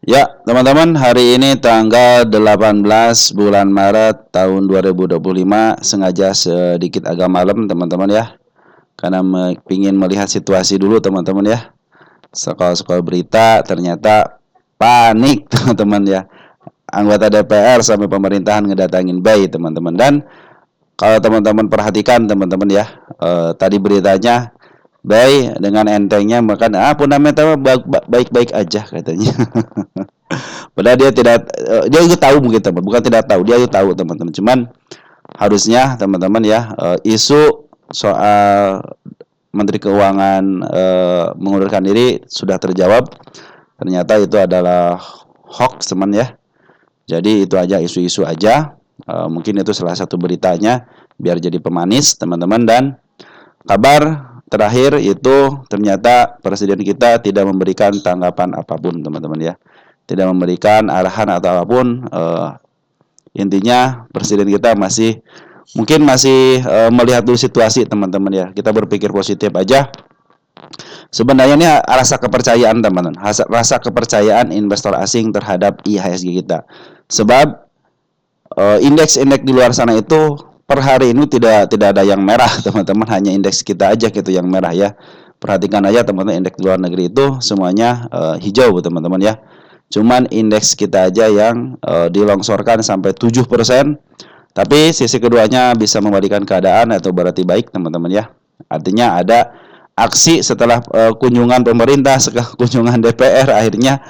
Ya, teman-teman, hari ini tanggal 18 bulan Maret tahun 2025, sengaja sedikit agak malam, teman-teman ya. Karena ingin melihat situasi dulu, teman-teman ya. Sekolah-sekolah berita ternyata panik, teman-teman ya. Anggota DPR sampai pemerintahan ngedatangin bayi, teman-teman. Dan kalau teman-teman perhatikan, teman-teman ya, tadi beritanya bayi dengan entengnya makan, fundamental baik-baik aja katanya. Padahal dia tidak, dia juga tahu mungkin teman, bukan tidak tahu, dia juga tahu teman-teman. Cuman harusnya teman-teman ya, isu soal Menteri Keuangan mengundurkan diri sudah terjawab. Ternyata itu adalah hoax teman ya. Jadi itu aja, isu-isu aja. Mungkin itu salah satu beritanya biar jadi pemanis teman-teman. Dan kabar terakhir itu ternyata presiden kita tidak memberikan tanggapan apapun teman-teman ya, tidak memberikan arahan atau apapun. Intinya presiden kita masih melihat dulu situasi teman-teman ya. Kita berpikir positif aja. Sebenarnya ini rasa kepercayaan teman-teman, rasa kepercayaan investor asing terhadap IHSG kita. Sebab indeks-indeks di luar sana itu per hari ini tidak ada yang merah teman-teman, hanya indeks kita aja gitu yang merah ya. Perhatikan aja teman-teman, indeks di luar negeri itu semuanya hijau teman-teman ya. Cuman indeks kita aja yang dilongsorkan sampai 7%. Tapi sisi keduanya bisa membalikan keadaan atau berarti baik teman-teman ya. Artinya ada aksi setelah kunjungan pemerintah, setelah kunjungan DPR, akhirnya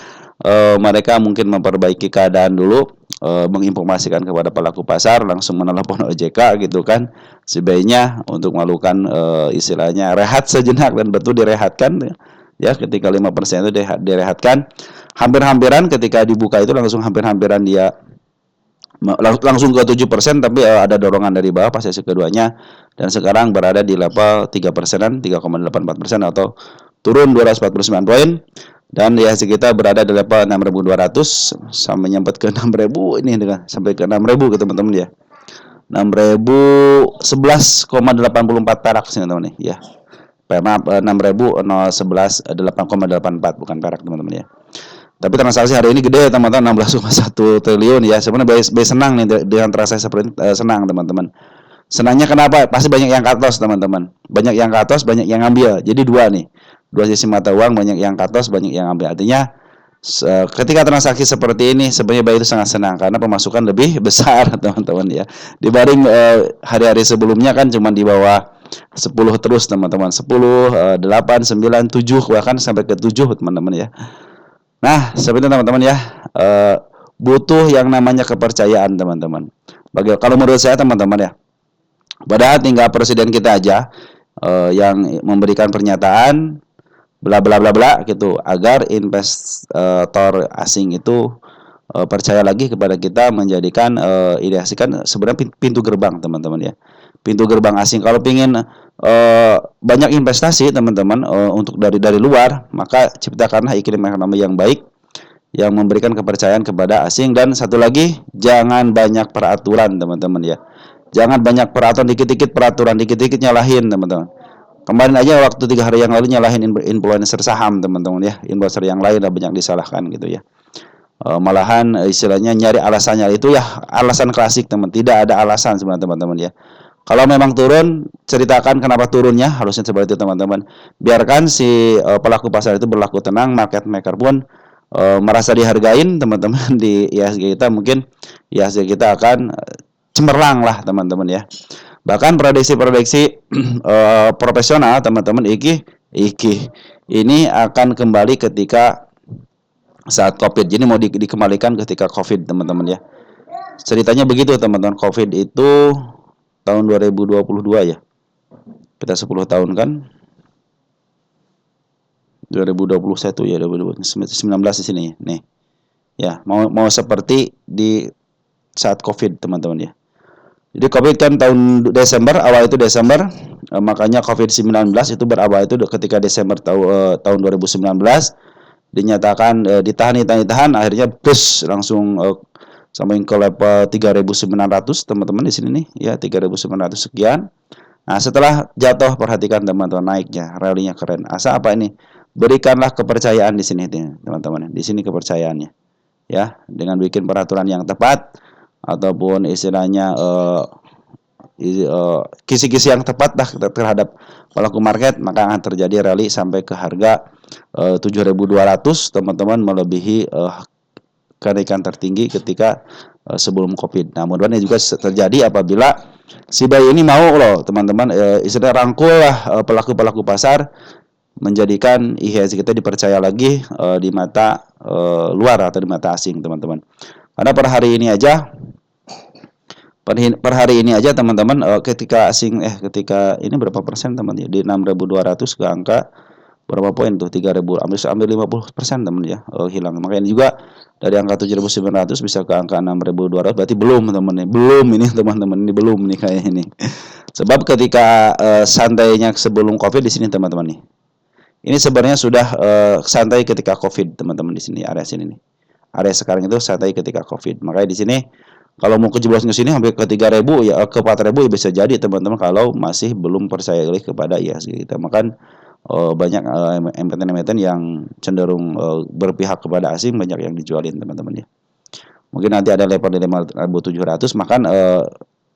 mereka mungkin memperbaiki keadaan dulu, menginformasikan kepada pelaku pasar, langsung menelepon OJK gitu kan, sebaiknya untuk melakukan istilahnya rehat sejenak, dan betul direhatkan ya. Ketika 5% itu direhatkan, hampir-hampiran ketika dibuka itu langsung hampir-hampiran dia langsung ke 7%, tapi ada dorongan dari bawah pas sesi keduanya, dan sekarang berada di level 3%-an, 3,84%, atau turun 249 poin. Dan IHSG kita berada di level 6.200 sampai nyampe ke 6.000 ini, dengan sampai ke 6.000 ke teman-teman ya. 6.011,84 perak sih teman-teman ya. Maaf, 6.011 8,84 bukan perak teman-teman ya. Tapi transaksi hari ini gede teman-teman, 16,1 triliun ya. Sebenarnya senang nih dengan transaksi seperti senang teman-teman. Senangnya kenapa? Pasti banyak yang katos teman-teman. Banyak yang katos, banyak yang ngambil. Jadi dua nih. Dua sisi mata uang, banyak yang katos, banyak yang ngambil. Artinya ketika transaksi seperti ini sebenarnya bayi itu sangat senang karena pemasukan lebih besar teman-teman ya. Dibanding hari-hari sebelumnya kan cuma di bawah 10 terus teman-teman. 10, 8, 9, 7 bahkan sampai ke 7 teman-teman ya. Nah, seperti teman-teman ya, butuh yang namanya kepercayaan teman-teman. Kalau menurut saya teman-teman ya, padahal tinggal presiden kita aja yang memberikan pernyataan bla bla bla bla gitu, agar investor asing itu percaya lagi kepada kita, menjadikan ideasikan sebenarnya pintu gerbang teman-teman ya. Pintu gerbang asing kalau pingin banyak investasi teman-teman untuk dari luar, maka ciptakanlah iklim ekonomi yang baik yang memberikan kepercayaan kepada asing. Dan satu lagi, jangan banyak peraturan teman-teman ya. Jangan banyak peraturan, dikit-dikit peraturan, dikit-dikit nyalahin teman-teman. Kemarin aja waktu 3 hari yang lalu nyalahin influencer saham teman-teman ya. Investor yang lain lah banyak disalahkan gitu ya. Malahan istilahnya nyari alasannya, itu ya alasan klasik teman. Tidak ada alasan sebenarnya teman-teman ya. Kalau memang turun, ceritakan kenapa turunnya, harusnya seperti itu teman-teman. Biarkan si pelaku pasar itu berlaku tenang, market maker pun merasa dihargain teman-teman. Di IHSG kita mungkin IHSG kita akan cemerlang lah teman-teman ya. Bahkan prediksi-prediksi profesional teman-teman, iki ini akan kembali ketika saat COVID. Jadi mau dikembalikan ketika COVID teman-teman ya. Ceritanya begitu teman-teman. COVID itu tahun 2022 ya. Kita 10 tahun kan. 2021 ya, 2019 di sini nih. Ya, mau seperti di saat COVID teman-teman ya. Jadi COVID kan tahun Desember, awal itu Desember, makanya COVID-19 itu berawal itu ketika Desember tahun 2019, dinyatakan ditahan, akhirnya bus langsung sampai ke level 3.900 teman-teman di sini nih ya, 3.900 sekian. Nah, setelah jatuh perhatikan teman-teman naiknya, rally-nya keren. Asa apa ini? Berikanlah kepercayaan di sini teman-teman. Di sini kepercayaannya. ya, dengan bikin peraturan yang tepat ataupun istilahnya kisi-kisi yang tepat dah terhadap pelaku market, maka akan terjadi rally sampai ke harga 7.200, teman-teman, melebihi kenaikan tertinggi ketika sebelum Covid. Nah, mudah-mudahan ini juga terjadi apabila si bayi ini mau loh, teman-teman, istilah rangkul lah pelaku-pelaku pasar, menjadikan IHSG kita dipercaya lagi di mata luar atau di mata asing, teman-teman. Karena per hari ini aja teman-teman, ketika ini berapa persen teman ya, di 6.200 ke angka berapa poin tuh, 3.000, ambil 50% teman ya, hilang. Makanya juga dari angka 7.900 bisa ke angka 6.200, berarti belum teman nih, belum ini teman-teman, ini belum nih kayak ini. Sebab ketika santainya sebelum Covid di sini teman-teman nih, ini sebenarnya sudah santai ketika Covid, teman-teman, di sini area sini nih. Area sekarang itu santai ketika Covid. Makanya di sini kalau mau kejeblosin ke sini sampai ke 3.000 ya, ke 4.000 ya bisa jadi teman-teman, kalau masih belum percaya diri kepada IHSG kita. Makan banyak emiten-emiten yang cenderung berpihak kepada asing, banyak yang dijualin, teman-teman ya. Mungkin nanti ada level di 5.700, makan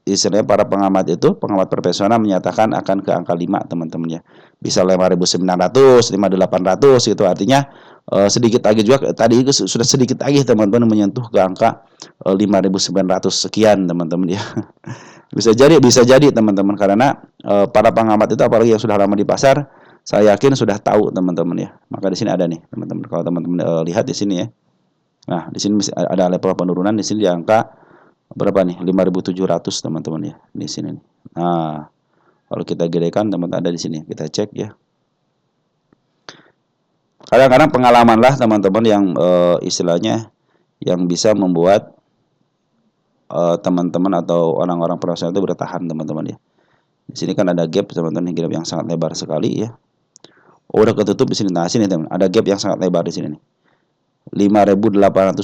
istilahnya para pengamat profesional menyatakan akan ke angka 5, teman-teman ya. Bisa 5.900, 5.800 gitu. Artinya sedikit lagi juga, tadi itu sudah sedikit lagi teman-teman menyentuh ke angka 5.900 sekian, teman-teman ya. Bisa jadi teman-teman, karena para pengamat itu apalagi yang sudah lama di pasar, saya yakin sudah tahu, teman-teman ya. Maka di sini ada nih, teman-teman. Kalau teman-teman lihat di sini ya. Nah, di sini ada level penurunan di sini di angka berapa nih? 5.700, teman-teman ya. Di sini nih. Nah, kalau kita gedekan, teman-teman, ada di sini. Kita cek ya. Kadang-kadang pengalaman lah, teman-teman, yang istilahnya yang bisa membuat teman-teman atau orang-orang profesional itu bertahan, teman-teman ya. Di sini kan ada gap, teman-teman, gap yang sangat lebar sekali ya. Oh, udah ketutup di sini. Nah, sini teman, ada gap yang sangat lebar di sini nih. 5.812,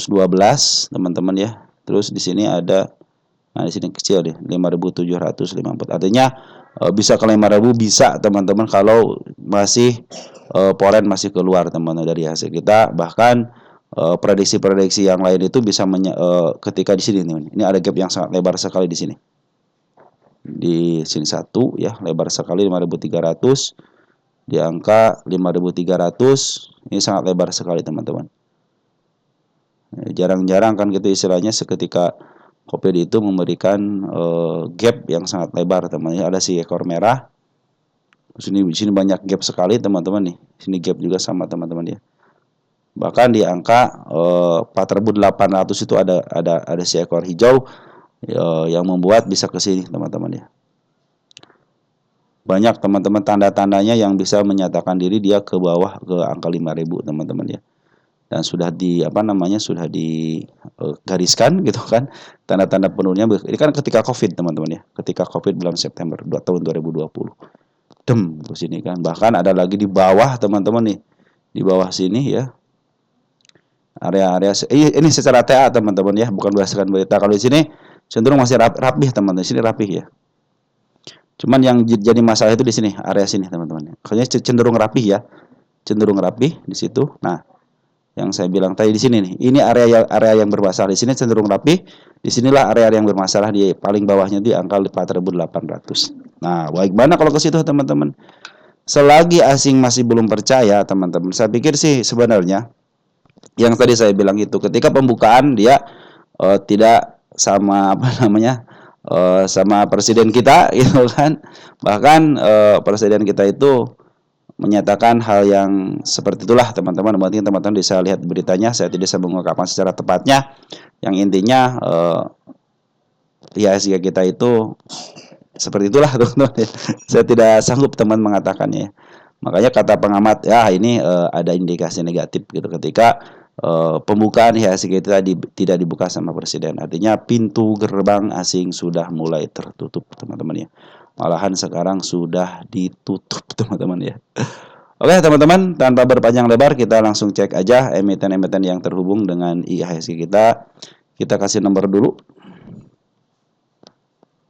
teman-teman ya. Terus di sini ada, nah di sini kecil deh, 5.750. Artinya bisa ke 5.000 bisa, teman-teman, kalau masih polen masih keluar, teman-teman, dari hasil kita. Bahkan prediksi-prediksi yang lain itu bisa ketika di sini teman. Ini ada gap yang sangat lebar sekali di sini. Di sini satu ya, lebar sekali 5.300, di angka 5.300 ini sangat lebar sekali, teman-teman. Jarang-jarang kan gitu istilahnya seketika Covid itu memberikan gap yang sangat lebar, teman-teman. Ada si ekor merah. Di sini banyak gap sekali, teman-teman nih. Sini gap juga sama, teman-teman ya. Bahkan di angka 4.800 itu ada si ekor hijau yang membuat bisa ke sini, teman-teman ya. Banyak, teman-teman, tanda-tandanya yang bisa menyatakan diri dia ke bawah ke angka 5.000, teman-teman ya. Dan sudah sudah digariskan gitu kan, tanda-tanda penurunnya. Ini kan ketika Covid, teman-teman ya. Ketika Covid bulan September tahun 2020. Ke sini kan. Bahkan ada lagi di bawah, teman-teman nih. Di bawah sini ya. Area-area ini secara TA, teman-teman ya, bukan berdasarkan berita. Kalau di sini cenderung masih rapih, teman-teman. Di sini rapih ya. Cuman yang jadi masalah itu di sini, area sini, teman-teman. Kayaknya cenderung rapih ya. Cenderung rapih di situ. Nah, yang saya bilang tadi di sini nih, ini area yang bermasalah. Di sini cenderung rapi. Disinilah area yang bermasalah, di paling bawahnya di angka 4.800. Nah, bagaimana kalau ke situ, teman-teman? Selagi asing masih belum percaya, teman-teman, saya pikir sih sebenarnya yang tadi saya bilang itu, ketika pembukaan dia tidak sama sama presiden kita gitu kan. Bahkan presiden kita itu menyatakan hal yang seperti itulah, teman-teman. Mungkin teman-teman bisa lihat beritanya, saya tidak bisa mengungkapkan secara tepatnya. Yang intinya IHSG kita itu seperti itulah, teman-teman. Saya tidak sanggup teman mengatakannya. Makanya kata pengamat, ya ini ada indikasi negatif gitu ketika pembukaan IHSG kita tidak dibuka sama presiden. Artinya pintu gerbang asing sudah mulai tertutup, teman-teman ya. Malahan sekarang sudah ditutup, teman-teman ya. Oke, teman-teman, tanpa berpanjang lebar kita langsung cek aja emiten-emiten yang terhubung dengan IHSG kita. Kita kasih nomor dulu.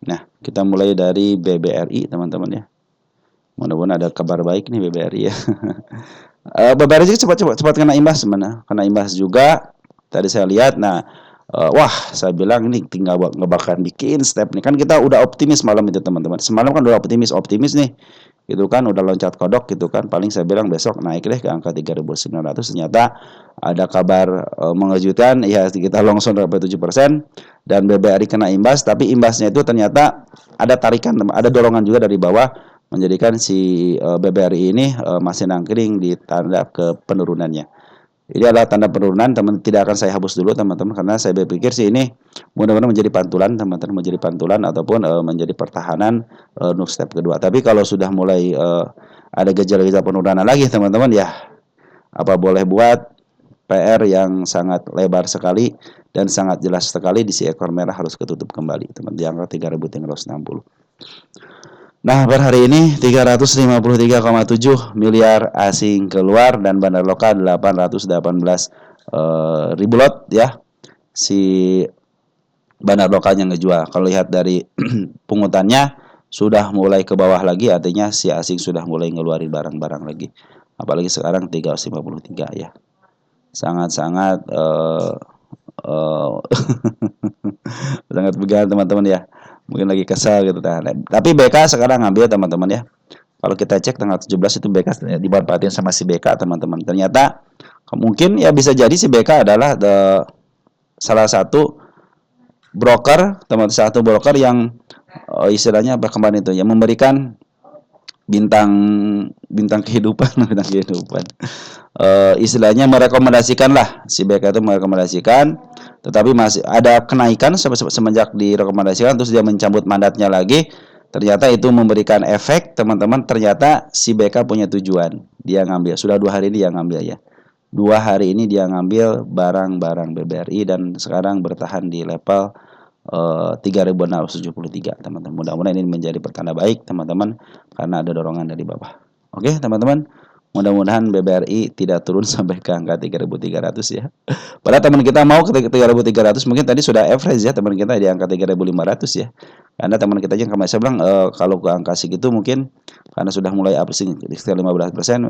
Nah, kita mulai dari BBRI, teman-teman ya. Mudah-mudahan ada kabar baik nih BBRI ya. BBRI cepat kena imbas, kena imbas juga. tadi saya lihat. Nah, wah, saya bilang ini tinggal ngebakaran bikin step nih. Kan kita udah optimis malam itu teman-teman. Semalam kan udah optimis nih. Gitu kan udah loncat kodok gitu kan. Paling saya bilang besok naik deh ke angka 3.900. Ternyata ada kabar mengejutkan ya, kita longsor berapa 7% dan BBRI kena imbas, tapi imbasnya itu ternyata ada tarikan, ada dorongan juga dari bawah menjadikan si BBRI ini masih nangkring di tanda ke penurunannya. Ini adalah tanda penurunan, teman. Tidak akan saya hapus dulu teman-teman, karena saya berpikir sih ini mudah-mudahan menjadi pantulan teman-teman, menjadi pantulan ataupun menjadi pertahanan untuk step kedua. Tapi kalau sudah mulai ada gejala-gejala penurunan lagi teman-teman, ya apa boleh buat PR yang sangat lebar sekali dan sangat jelas sekali di si ekor merah harus ketutup kembali teman, di angka 3.360. Nah, per hari ini 353,7 miliar asing keluar dan bandar lokal 818 ribu lot ya. Si bandar lokalnya ngejual. Kalau lihat dari pungutannya sudah mulai ke bawah lagi, artinya si asing sudah mulai ngeluarin barang-barang lagi. Apalagi sekarang 353 ya. Sangat-sangat sangat begal teman-teman ya. Mungkin lagi kesal gitu. Tapi BK sekarang ngambil teman-teman ya. Kalau kita cek tanggal 17 itu BK dimanfaatin sama si BK teman-teman. Ternyata mungkin ya bisa jadi si BK adalah salah satu broker, teman, satu broker yang istilahnya apa kemarin itu yang memberikan bintang kehidupan bintang kehidupan, istilahnya merekomendasikan lah, si BK itu merekomendasikan, tetapi masih ada kenaikan semenjak direkomendasikan, terus dia mencabut mandatnya lagi. Ternyata itu memberikan efek teman-teman. Ternyata si BK punya tujuan, dia ngambil sudah 2 hari ini dia ngambil ya, 2 hari ini dia ngambil barang-barang BBRI dan sekarang bertahan di level 3.673 teman-teman. Mudah-mudahan ini menjadi pertanda baik teman-teman, karena ada dorongan dari bawah. Oke teman-teman, mudah-mudahan BBRI tidak turun sampai ke angka 3.300 ya. Padahal teman kita mau ke 3.300, mungkin tadi sudah average ya teman kita di angka 3.500 ya. Karena teman kita yang kemarin saya bilang kalau ke angka segitu mungkin karena sudah mulai upswing sekitar 15%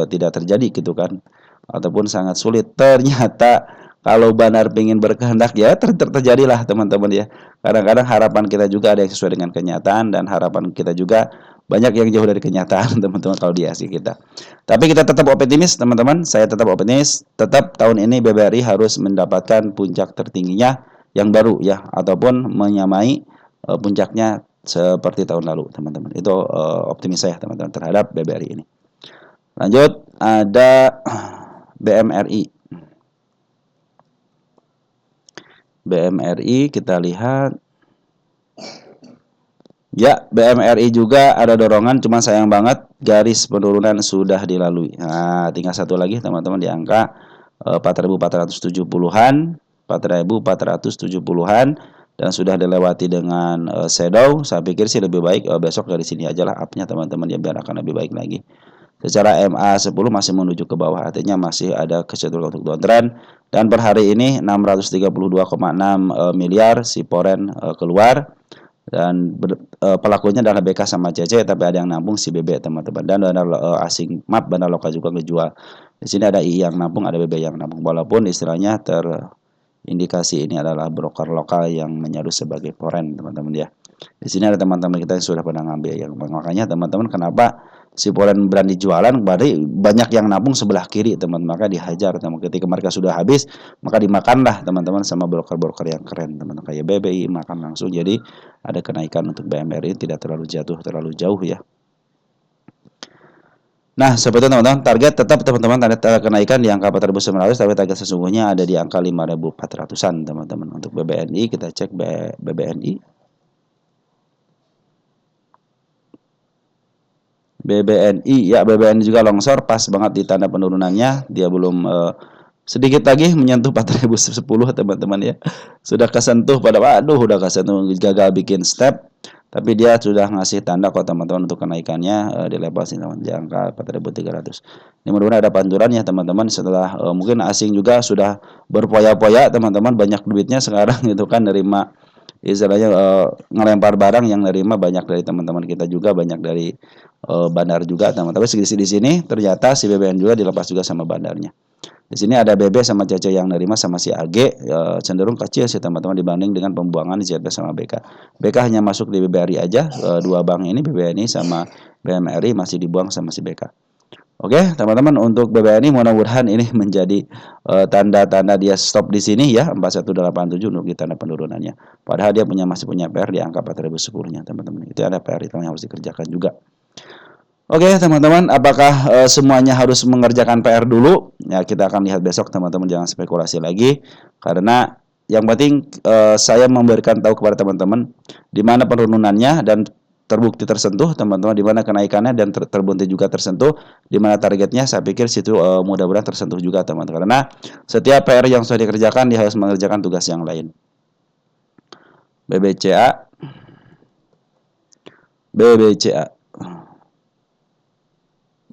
tidak terjadi gitu kan, ataupun sangat sulit. Ternyata kalau Banar ingin berkehendak ya terjadilah teman-teman ya. Kadang-kadang harapan kita juga ada yang sesuai dengan kenyataan, dan harapan kita juga banyak yang jauh dari kenyataan teman-teman kalau di Asia kita. Tapi kita tetap optimis teman-teman, saya tetap optimis. Tetap tahun ini BBRI harus mendapatkan puncak tertingginya yang baru ya, ataupun menyamai puncaknya seperti tahun lalu teman-teman. Itu optimis saya teman-teman terhadap BBRI ini. Lanjut, ada BMRI. BMRI kita lihat ya, BMRI juga ada dorongan, cuman sayang banget garis penurunan sudah dilalui. Nah, tinggal satu lagi teman-teman di angka 4.470-an, 4.470-an, dan sudah dilewati dengan shadow. Saya pikir sih lebih baik besok dari sini aja lah upnya teman-teman ya, biar akan lebih baik lagi. Secara MA10 masih menuju ke bawah, artinya masih ada kecenderungan untuk downtrend. Dan per hari ini 632,6 miliar si poren keluar, dan pelakunya adalah BK sama CC, tapi ada yang nampung si BB teman-teman, dan ada asing bandar lokal juga ngejual. Di sini ada II yang nampung, ada BB yang nampung, walaupun istilahnya terindikasi ini adalah broker lokal yang menyerbu sebagai poren teman-teman ya. Di sini ada teman-teman kita yang sudah pernah ngambil yang, makanya teman-teman kenapa si poren berani jualan, berarti banyak yang nabung sebelah kiri teman-teman, maka dihajar teman. Ketika mereka sudah habis, maka dimakanlah teman-teman sama broker-broker yang keren teman-teman, kayak BBI makan langsung. Jadi ada kenaikan untuk BMRI, tidak terlalu terlalu jauh ya. Nah, seperti teman-teman, target tetap teman-teman ada kenaikan di angka 4.900, tapi target sesungguhnya ada di angka 5.400-an teman-teman. Untuk BBNI kita cek BBNI. BBNI ya, BBNI juga longsor pas banget di tanda penurunannya, dia belum sedikit lagi menyentuh 4.010 teman-teman ya. Sudah kesentuh pada udah kesentuh, gagal bikin step, tapi dia sudah ngasih tanda kok teman-teman untuk kenaikannya di level sini di angka 4.300. Ini mudah-mudahan ada pantulan ya teman-teman, setelah mungkin asing juga sudah berpoya-poya teman-teman, banyak duitnya sekarang gitu kan, nerima istilahnya ngelempar barang, yang nerima banyak dari teman-teman kita juga, banyak dari bandar juga teman-teman. Tapi di sini ternyata si BBN juga dilepas juga sama bandarnya. Di sini ada BB sama CC yang nerima sama si AG cenderung kecil sih teman-teman dibanding dengan pembuangan ZB sama BK. BK hanya masuk di BBRI aja, dua bank ini BBNI sama BMRI masih dibuang sama si BK. Oke, teman-teman untuk BBNI mudah-mudahan ini menjadi tanda-tanda dia stop di sini ya 4187 untuk di tanda penurunannya. Padahal dia masih punya PR di angka 4010-nya teman-teman. Itu ada PR yang harus dikerjakan juga. Oke teman-teman, apakah semuanya harus mengerjakan PR dulu? Ya kita akan lihat besok teman-teman, jangan spekulasi lagi. Karena yang penting saya memberikan tahu kepada teman-teman di mana penurunannya dan terbukti tersentuh teman-teman, di mana kenaikannya dan terbukti juga tersentuh, di mana targetnya saya pikir situ mudah-mudahan tersentuh juga teman-teman. Karena setiap PR yang sudah dikerjakan dia harus mengerjakan tugas yang lain. BBCA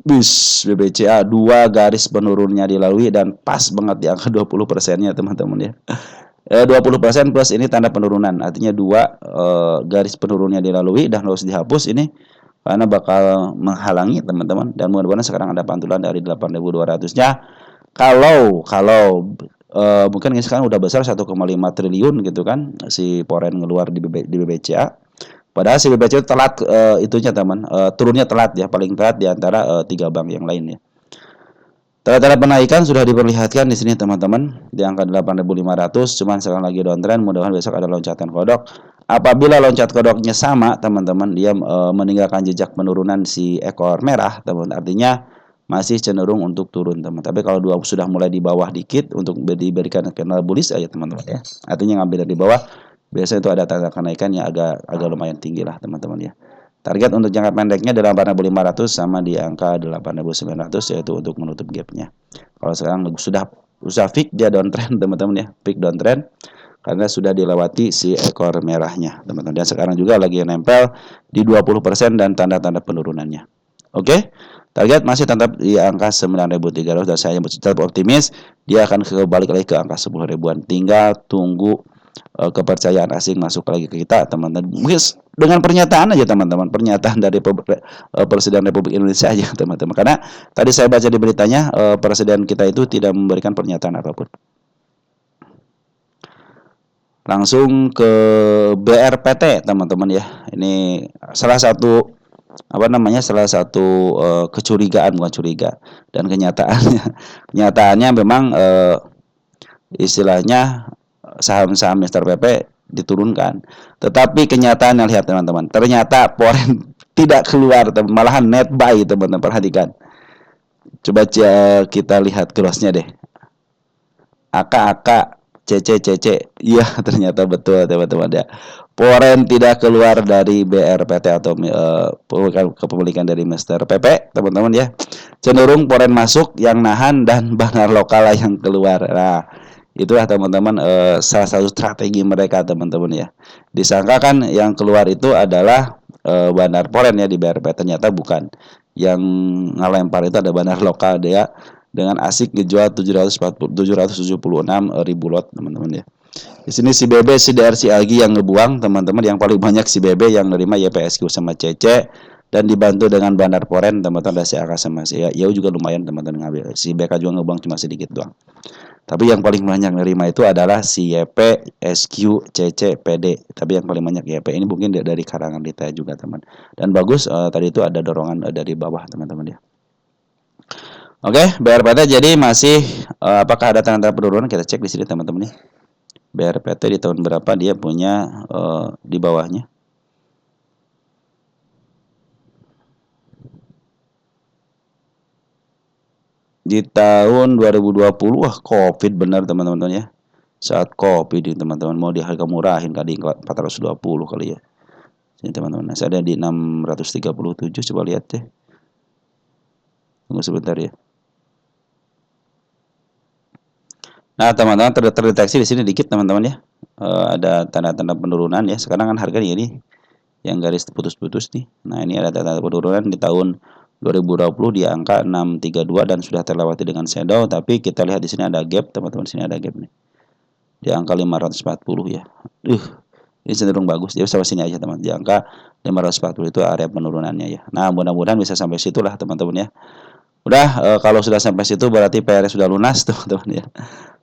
BBCA 2 garis penurunnya dilalui dan pas banget di angka 20%-nya teman-teman ya. 20% plus ini tanda penurunan, artinya 2 garis penurunnya dilalui dan harus dihapus ini karena bakal menghalangi teman-teman, dan mudah-mudahan sekarang ada pantulan dari 8.200-nya. Kalau mungkin sekarang udah besar 1,5 triliun gitu kan si poren ngeluar di BBCA. Padahal si BBCA telat itunya teman, turunnya telat ya, paling telat di antara 3 bank yang lain ya. Tanda-tanda penaikan sudah diperlihatkan di sini teman-teman di angka 8.500, cuman sekarang lagi downtrend, mudah-mudahan besok ada loncatan kodok. Apabila loncat kodoknya sama teman-teman, dia meninggalkan jejak penurunan si ekor merah teman, artinya masih cenderung untuk turun teman. Tapi kalau dua sudah mulai di bawah dikit untuk diberikan candle bullish aja teman-teman ya. Artinya ngambil dari bawah, biasanya itu ada tanda kenaikan yang agak lumayan tinggi lah teman-teman ya. Target untuk jangka pendeknya 8.500 sama di angka 8.900 yaitu untuk menutup gapnya. Kalau sekarang sudah fix dia downtrend teman-teman ya, fix downtrend karena sudah dilewati si ekor merahnya teman-teman. Dan sekarang juga lagi nempel di 20% dan tanda-tanda penurunannya. Oke. Target masih tetap di angka 9.300 dan saya tetap optimis dia akan kembali lagi ke angka 10 ribuan. Tinggal tunggu kepercayaan asing masuk lagi ke kita teman-teman. Mungkin dengan pernyataan aja teman-teman, pernyataan dari Presiden Republik Indonesia aja teman-teman. Karena tadi saya baca di beritanya Presiden kita itu tidak memberikan pernyataan apapun. Langsung ke BRPT teman-teman ya. Ini salah satu kecurigaan, bukan curiga, dan kenyataannya memang istilahnya saham-saham Mr. PP diturunkan. Tetapi kenyataannya lihat teman-teman, ternyata poren tidak keluar, malahan net buy teman-teman, perhatikan. Coba kita lihat crossnya deh. AK CC, iya ternyata betul teman-teman ya. Poren tidak keluar dari BRPT atau kepemilikan dari Mr. PP teman-teman ya. Cenderung poren masuk yang nahan dan banar lokal yang keluar. Nah, itulah teman-teman salah satu strategi mereka teman-teman ya. Disangka kan yang keluar itu adalah banar poren ya di BRP, ternyata bukan. Yang ngelempar itu ada banar lokal dia dengan asik ngejual 776 ribu lot teman-teman ya. Di sini si BB, si DR, si Agi yang ngebuang teman-teman, yang paling banyak si BB yang nerima YPSQ sama CC dan dibantu dengan bandar poren teman-teman, ada si AK sama si ya juga lumayan teman-teman ngambil. Si BK juga ngebuang cuma sedikit doang. Tapi yang paling banyak nerima itu adalah si YP, SQ, CC, PD. Tapi yang paling banyak YP ini mungkin dari karangan Dita juga teman. Dan bagus tadi itu ada dorongan dari bawah teman-teman ya. Oke, BRPT jadi masih apakah ada tanda penurunan? Kita cek di sini teman-teman nih. BRPT di tahun berapa dia punya di bawahnya? Di tahun 2020 wah Covid benar teman-teman ya. Saat Covid teman-teman mau di harga murahin kali 420 kali ya. Ini teman-teman. Saya ada di 637, coba lihat deh. Tunggu sebentar ya. Nah, teman-teman terdeteksi di sini dikit teman-teman ya. Ada tanda-tanda penurunan ya. Sekarang kan harganya ini yang garis putus-putus nih. Nah, ini ada tanda penurunan di tahun 2020 di angka 632 dan sudah terlewati dengan shadow, tapi kita lihat di sini ada gap, teman-teman, sini ada gap nih. Di angka 540 ya. Ini cenderung bagus. Jadi sampai sini aja, teman. Di angka 540 itu area penurunannya ya. Nah, mudah-mudahan bisa sampai situlah, teman-teman ya. Udah, kalau sudah sampai situ berarti PR sudah lunas teman-teman ya.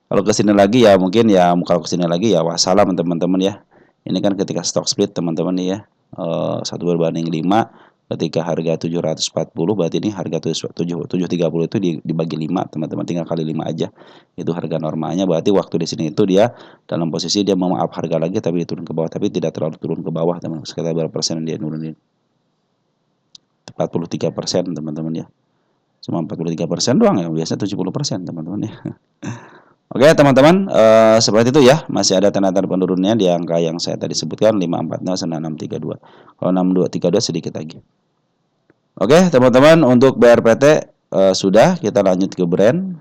Kalau ke sini lagi ya mungkin ya, kalau ke sini lagi ya wassalam teman-teman ya. Ini kan ketika stock split teman-teman nih ya. 1/5 ketika harga 740 berarti ini harga 730 itu dibagi 5 teman-teman, tinggal kali 5 aja. Itu harga normalnya, berarti waktu di sini itu dia dalam posisi dia mau up harga lagi tapi turun ke bawah, tapi tidak terlalu turun ke bawah teman-teman. Sekitar berapa persen dia nurunin? 43% teman-teman ya. Cuma 43% doang ya, biasanya 70% teman-teman ya. Oke teman-teman, seperti itu ya. Masih ada tanda-tanda penurunannya di angka yang saya tadi sebutkan 540 sama 632. Kalau 6232 sedikit lagi. Oke teman-teman, untuk BRPT sudah, kita lanjut ke brand.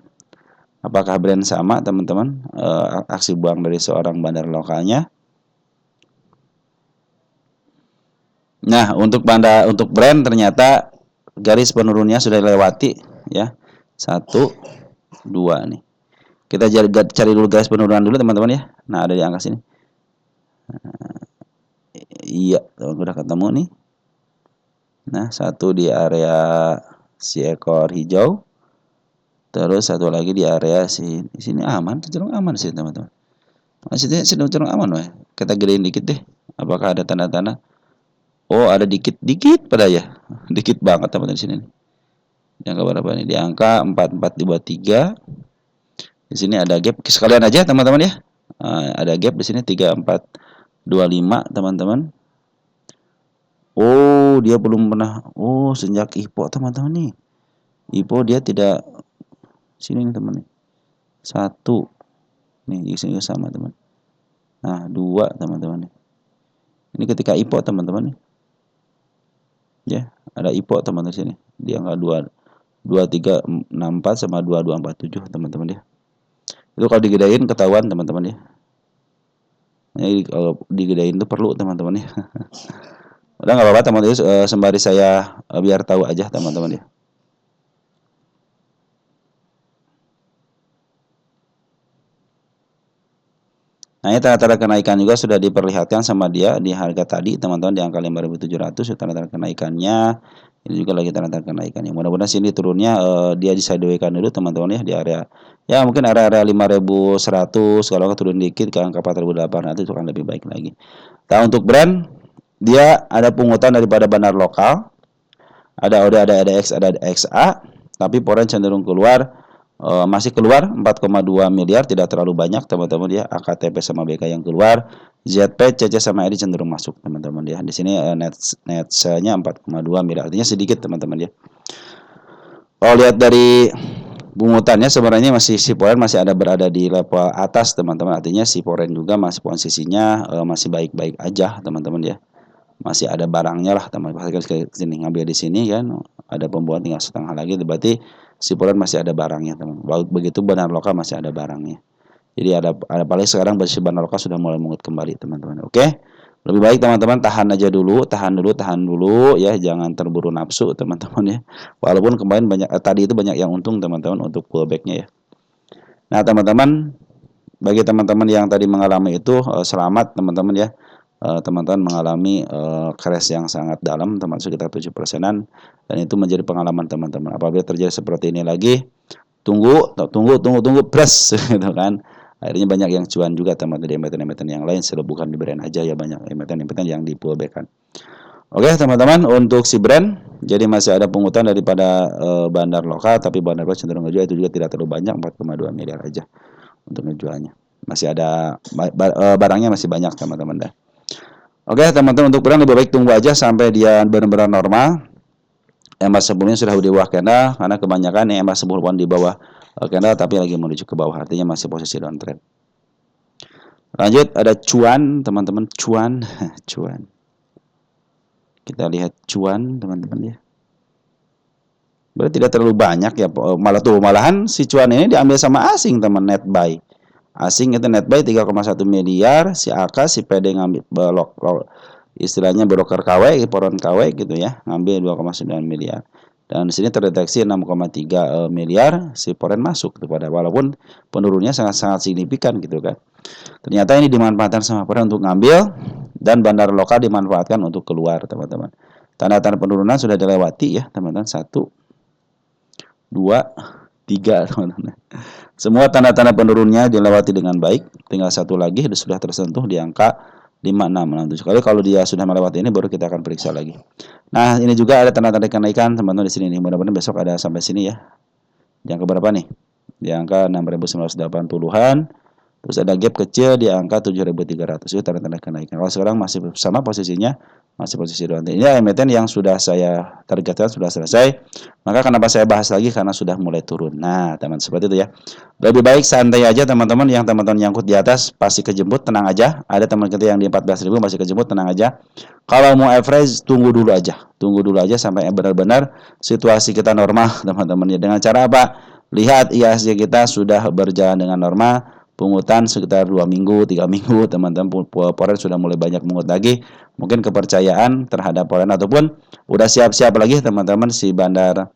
Apakah brand sama teman-teman? Aksi buang dari seorang bandar lokalnya. Nah, untuk brand ternyata garis penurunnya sudah dilewati ya. 1 2 nih. Kita cari dulu garis penurunan dulu teman-teman ya. Nah, ada di angka sini. Iya, udah ketemu nih. Nah, satu di area si ekor hijau. Terus satu lagi di area sini aman, cenderung aman sih teman-teman. Masih cenderung aman weh. Kita gedein dikit deh. Apakah ada tanda-tanda? Oh, ada dikit-dikit pada ya. Dikit banget teman-teman di sini. Di angka berapa nih? Di angka 4423. Di sini ada gap. Sekalian aja teman-teman ya. Ada gap di sini 3425 teman-teman. Oh, dia belum pernah. Oh, sejak IPO teman-teman nih. IPO dia tidak sini nih teman nih. 1 nih di sini sama teman. Nah, 2 teman-teman nih. Ini ketika IPO teman-teman nih. Ya, ada IPO teman-teman di sini. Di angka 2364 sama 2247 teman-teman ya. Itu kalau digedain ketahuan teman-teman ya. Jadi kalau digedain itu perlu teman-teman ya. Udah nggak apa-apa teman-teman, sembari saya biar tahu aja teman-teman ya. Nah, ini tanda-tanda kenaikan juga sudah diperlihatkan sama dia di harga tadi teman-teman di angka 5.700. Tanda-tanda kenaikannya ini juga lagi tanda-tanda kenaikannya. Mudah-mudahan sini turunnya dia sideways dulu teman-teman ya di area ya mungkin area 5.100, kalau turun dikit ke angka 4.800 itu kan lebih baik lagi. Nah, untuk brand dia ada pungutan daripada bandar lokal. Ada OD, ada EDX, ada XA, tapi Poren cenderung keluar, masih keluar 4,2 miliar, tidak terlalu banyak teman-teman ya. AKTP sama BK yang keluar, ZP, CC sama EDI cenderung masuk teman-teman ya. Di sini net-nya 4,2 miliar, artinya sedikit teman-teman ya. Kalau lihat dari pungutannya sebenarnya masih si Poren masih ada berada di level atas teman-teman, artinya si Poren juga masih posisinya masih baik-baik aja teman-teman ya. Masih ada barangnya lah teman-teman. Ke sini ngambil di sini kan ada pembuat tinggal setengah lagi, berarti si Poren masih ada barangnya teman. Begitu bandar lokal masih ada barangnya. Jadi ada paling sekarang si bandar lokal sudah mulai mengut kembali teman-teman. Oke, lebih baik teman-teman tahan aja dulu, tahan dulu ya, jangan terburu nafsu teman-teman ya. Walaupun kemarin banyak tadi itu banyak yang untung teman-teman untuk pullbacknya ya. Nah teman-teman, bagi teman-teman yang tadi mengalami itu selamat teman-teman ya. Teman-teman mengalami crash yang sangat dalam teman, sekitar 7%-an, dan itu menjadi pengalaman teman-teman. Apabila terjadi seperti ini lagi, tunggu press gitu kan. Akhirnya banyak yang cuan juga teman-teman di emiten-emiten yang lain, bukan di brand aja ya, banyak emiten-emiten yang di pullback kan. Oke teman-teman, untuk si brand jadi masih ada pungutan daripada bandar lokal, tapi bandar lokal cenderung ngejual itu juga tidak terlalu banyak, 4,2 miliar aja untuk ngejualnya. Masih ada barangnya masih banyak teman-teman dah. Oke teman-teman, untuk brand lebih baik tunggu aja sampai dia benar-benar normal. EMA sebelumnya sudah di bawah candle, karena kebanyakan yang EMA sebelumnya di bawah candle tapi lagi menuju ke bawah, artinya masih posisi downtrend. Lanjut ada cuan teman-teman, cuan. Kita lihat cuan teman-teman ya. Berarti tidak terlalu banyak ya, malahan si cuan ini diambil sama asing teman, net buy. Asing itu net buy 3,1 miliar, si AK si PD ngambil istilahnya broker KW, poron KW gitu ya, ngambil 2,9 miliar. Dan di sini terdeteksi 6,3 miliar si Poren masuk kepada, walaupun penurunnya sangat-sangat signifikan gitu kan. Ternyata ini dimanfaatkan sama Poren untuk ngambil, dan bandar lokal dimanfaatkan untuk keluar teman-teman. Tanda-tanda penurunan sudah dilewati ya teman-teman. 1 2, 3 teman-teman. Semua tanda-tanda penurunnya dilewati dengan baik. Tinggal satu lagi sudah tersentuh di angka 5667. Kali kalau dia sudah melewati ini baru kita akan periksa lagi. Nah, ini juga ada tanda-tanda kenaikan teman-teman di sini nih. Mudah-mudahan besok ada sampai sini ya. Yang keberapa nih? Di angka 6.980-an. Terus ada gap kecil di angka 7.300. Itu tanda-tanda kenaikan. Kalau sekarang masih sama posisinya, masih posisi downtrend. Ini emiten yang sudah saya targetkan sudah selesai. Maka kenapa saya bahas lagi? Karena sudah mulai turun. Nah, teman seperti itu ya. Lebih baik santai aja teman-teman. Yang teman-teman nyangkut di atas pasti kejemput, tenang aja. Ada teman kita yang di 14.000 masih kejemput, tenang aja. Kalau mau average, tunggu dulu aja. Tunggu dulu aja sampai benar-benar situasi kita normal, teman-teman ya. Dengan cara apa? Lihat IHSG kita sudah berjalan dengan normal. Pungutan sekitar 2 minggu, 3 minggu, teman-teman Forex sudah mulai banyak mengut lagi. Mungkin kepercayaan terhadap Forex ataupun udah siap-siap lagi teman-teman si bandar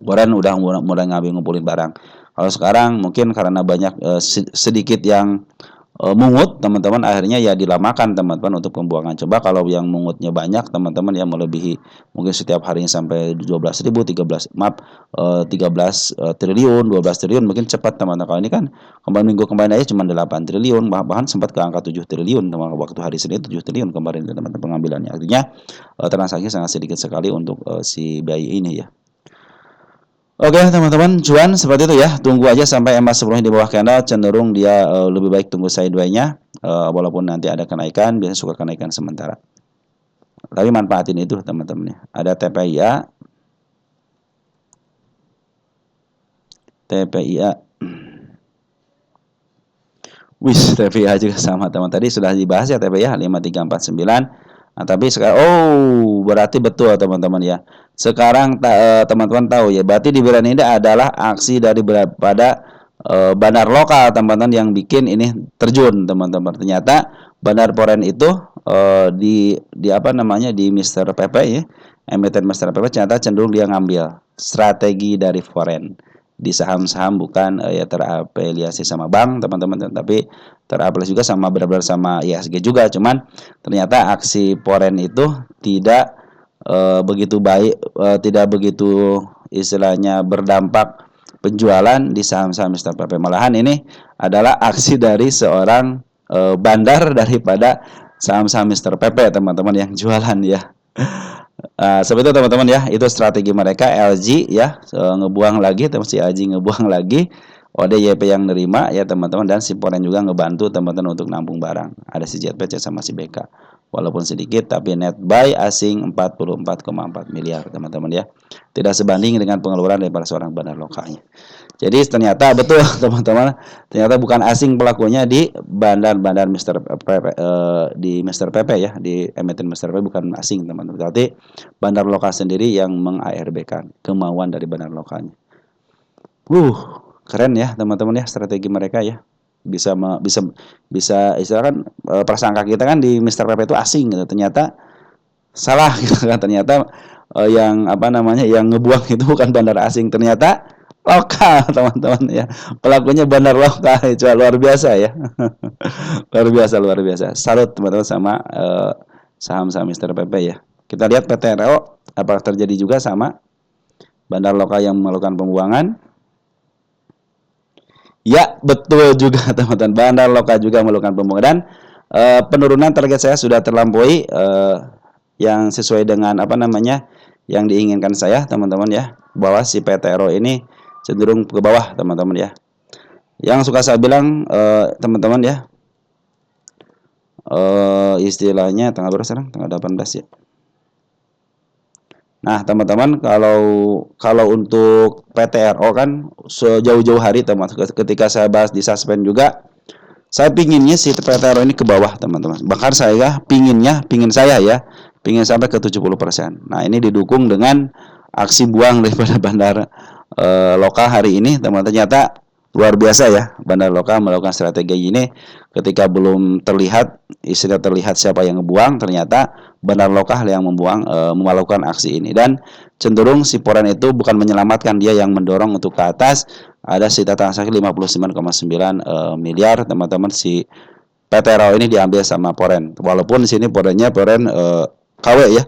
Forex udah mulai ngambil ngumpulin barang. Kalau sekarang mungkin karena banyak sedikit yang mungut teman-teman, akhirnya ya dilamakan teman-teman untuk pembuangan. Coba kalau yang mungutnya banyak teman-teman ya melebihi mungkin setiap harinya sampai 12.000, 13 triliun, 12 triliun mungkin cepat teman-teman. Kalau ini kan minggu kemarin aja cuma 8 triliun, bahkan sempat ke angka 7 triliun teman waktu hari Senin 7 triliun kemarin teman-teman pengambilannya. Artinya transaksi sangat sedikit sekali untuk si bayi ini ya. Oke teman-teman, cuan seperti itu ya. Tunggu aja sampai EMA sebelumnya di bawah candle, cenderung dia lebih baik tunggu sideways-nya. Walaupun nanti ada kenaikan, biasanya suka kenaikan sementara. Tapi manfaatin itu teman-teman ya. Ada TPIA. Wis, TPIA juga sama teman. Tadi sudah dibahas ya TPIA 5349. Nah, tapi sekarang berarti betul teman-teman ya. Sekarang teman-teman tahu ya, berarti di bulan ini adalah aksi pada bandar lokal teman-teman yang bikin ini terjun teman-teman. Ternyata bandar Forex itu di apa namanya di Mr. PP ya, emiten Mr. PP ternyata cenderung dia ngambil strategi dari Forex di saham-saham, bukan ya terafiliasi sama bank teman-teman, tapi terafiliasi juga sama benar-benar sama IHSG juga. Cuman ternyata aksi Forex itu tidak begitu baik, tidak begitu istilahnya berdampak penjualan di saham-saham Mr. PP. Malahan ini adalah aksi dari seorang bandar daripada saham-saham Mr. PP teman-teman yang jualan ya. Seperti itu teman-teman ya, itu strategi mereka. LG ya ngebuang lagi, si LG ngebuang lagi, ODYP yang nerima ya teman-teman, dan si Forex juga ngebantu teman-teman untuk nampung barang. Ada si JPC sama si BK, walaupun sedikit tapi net buy asing 44,4 miliar teman-teman ya, tidak sebanding dengan pengeluaran daripada seorang bandar lokalnya. Jadi ternyata betul teman-teman, ternyata bukan asing pelakunya di bandar-bandar Mr. PP, di Mr. PP ya, di emiten Mr. PP bukan asing teman-teman. Berarti bandar lokal sendiri yang meng-ARB-kan kemauan dari bandar lokalnya. Keren ya teman-teman ya strategi mereka ya. Bisa istilahkan prasangka kita kan di Mr. PP itu asing gitu. Ternyata salah gitu kan. Ternyata yang apa namanya yang ngebuang itu bukan bandar asing, ternyata lokal teman-teman ya, pelakunya bandar lokal. Itu luar biasa ya. luar biasa. Salut teman-teman sama saham-saham Mr. PP ya. Kita lihat PTRO apakah terjadi juga sama bandar lokal yang melakukan pembuangan. Ya betul juga teman-teman, bandar lokal juga melakukan pembuangan, dan penurunan target saya sudah terlampaui yang sesuai dengan apa namanya yang diinginkan saya teman-teman ya, bahwa si PTRO ini cenderung ke bawah teman-teman ya. Yang suka saya bilang teman-teman ya, istilahnya tanggal berapa sekarang? Tanggal 18 ya. Nah teman-teman, kalau untuk PTRO kan sejauh-jauh hari teman-teman, ketika saya bahas di suspend juga, saya pinginnya si PTRO ini ke bawah teman-teman. Bahkan saya pingin sampai ke 70%. Nah ini didukung dengan aksi buang daripada bandar lokal hari ini teman-teman. Ternyata luar biasa ya, bandar lokal melakukan strategi ini ketika belum terlihat siapa yang ngebuang, ternyata bandar lokal yang melakukan aksi ini. Dan cenderung si Forex itu bukan menyelamatkan, dia yang mendorong untuk ke atas. Ada sisa transaksi 59,9 miliar teman-teman, si PTRO ini diambil sama Forex. Walaupun di sini Forexnya KW ya,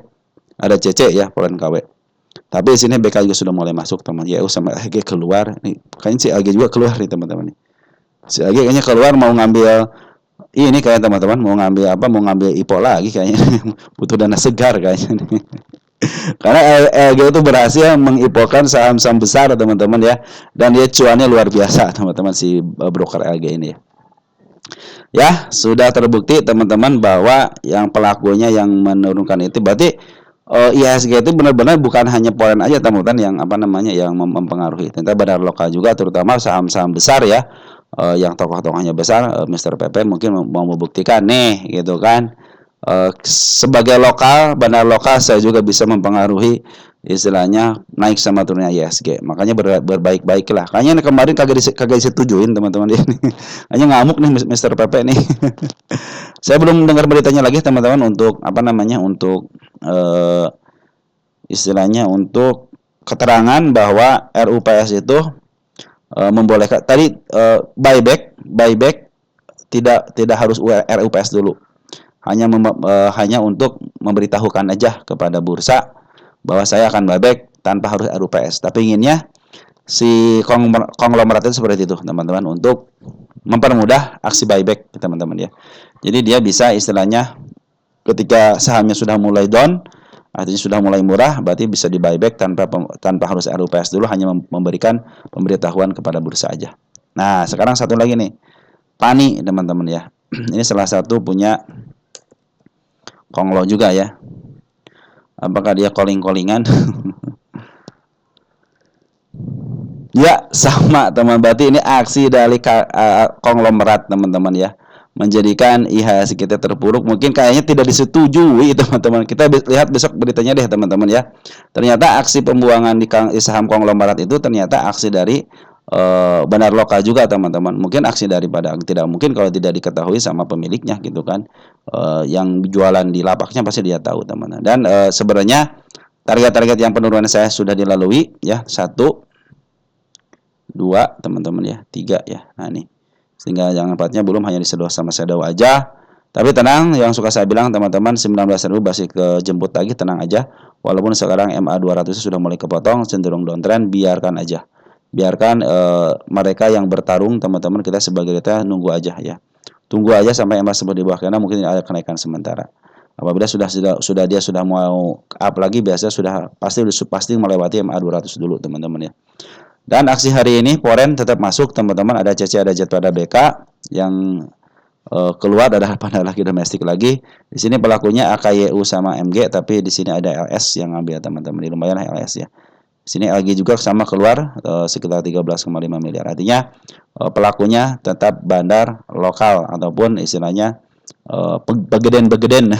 ada CC ya, Forex KW. Tapi di sini BK juga sudah mulai masuk teman. YU sama AG keluar. Nih, kayaknya si AG juga keluar nih teman-teman nih. Si AG kayaknya keluar mau ngambil ini kayak teman-teman mau ngambil apa? Mau ngambil IPO lagi kayaknya. Butuh dana segar kayaknya nih. Karena LG itu berhasil mengipokan saham-saham besar teman-teman ya. Dan dia cuannya luar biasa teman-teman si broker LG ini ya. Ya, sudah terbukti teman-teman bahwa yang pelakunya yang menurunkan itu berarti IHSG itu benar-benar bukan hanya poren aja teman-teman yang apa namanya yang mempengaruhi. Ternyata benar lokal juga terutama saham-saham besar ya. Yang tokoh-tokohnya besar Mr. PP mungkin mau membuktikan nih gitu kan. Sebagai lokal, bandar lokal saya juga bisa mempengaruhi istilahnya naik sama turunnya ISG. Makanya berbaik-baiklah. Kayaknya kemarin kagak disetujuin teman-teman ini. Hanya ngamuk nih Mr. PP nih. Saya belum dengar beritanya lagi teman-teman untuk apa namanya untuk istilahnya untuk keterangan bahwa RUPS itu membolehkan tadi buyback tidak harus RUPS dulu. Hanya untuk memberitahukan aja kepada bursa bahwa saya akan buyback tanpa harus RUPS. Tapi inginnya si konglomerat itu seperti itu, teman-teman, untuk mempermudah aksi buyback, teman-teman ya. Jadi dia bisa istilahnya ketika sahamnya sudah mulai down, artinya sudah mulai murah, berarti bisa di buyback tanpa harus RUPS dulu, hanya memberikan pemberitahuan kepada bursa aja. Nah, sekarang satu lagi nih. PANI, teman-teman ya. Ini salah satu punya Konglo juga ya. Apakah dia calling-callingan? Ya, sama teman. Berarti ini aksi dari konglomerat teman-teman ya. Menjadikan IHSG kita terpuruk. Mungkin kayaknya tidak disetujui teman-teman. Kita lihat besok beritanya deh teman-teman ya. Ternyata aksi pembuangan di saham konglomerat itu ternyata aksi dari bandar lokal juga teman-teman. Mungkin aksi daripada tidak mungkin kalau tidak diketahui sama pemiliknya gitu kan. Yang jualan di lapaknya pasti dia tahu teman-teman. Dan sebenarnya target-target yang penurunan saya sudah dilalui ya. 1, 2 teman-teman ya, 3 ya. Nah ini sehingga yang 4-nya belum, hanya disedot sama shadow aja. Tapi tenang, yang suka saya bilang teman-teman 19.000 masih kejemput lagi, tenang aja. Walaupun sekarang MA 200 sudah mulai kepotong, cenderung downtrend, biarkan aja. Biarkan mereka yang bertarung teman-teman, kita sebagai kita nunggu aja ya. Tunggu aja sampai MA seperti di bawah, karena mungkin ada kenaikan sementara. Apabila dia sudah mau up lagi, biasanya sudah pasti melewati MA 200 dulu teman-teman ya. Dan aksi hari ini Poren tetap masuk teman-teman, ada CC, ada Jet, ada BK. Yang keluar ada pada lagi domestik lagi. Di sini pelakunya AKYU sama MG, tapi di sini ada LS yang ngambil teman-teman. Ini lumayan LS ya. Di sini LG juga sama keluar sekitar 13,5 miliar. Artinya pelakunya tetap bandar lokal ataupun istilahnya begeden.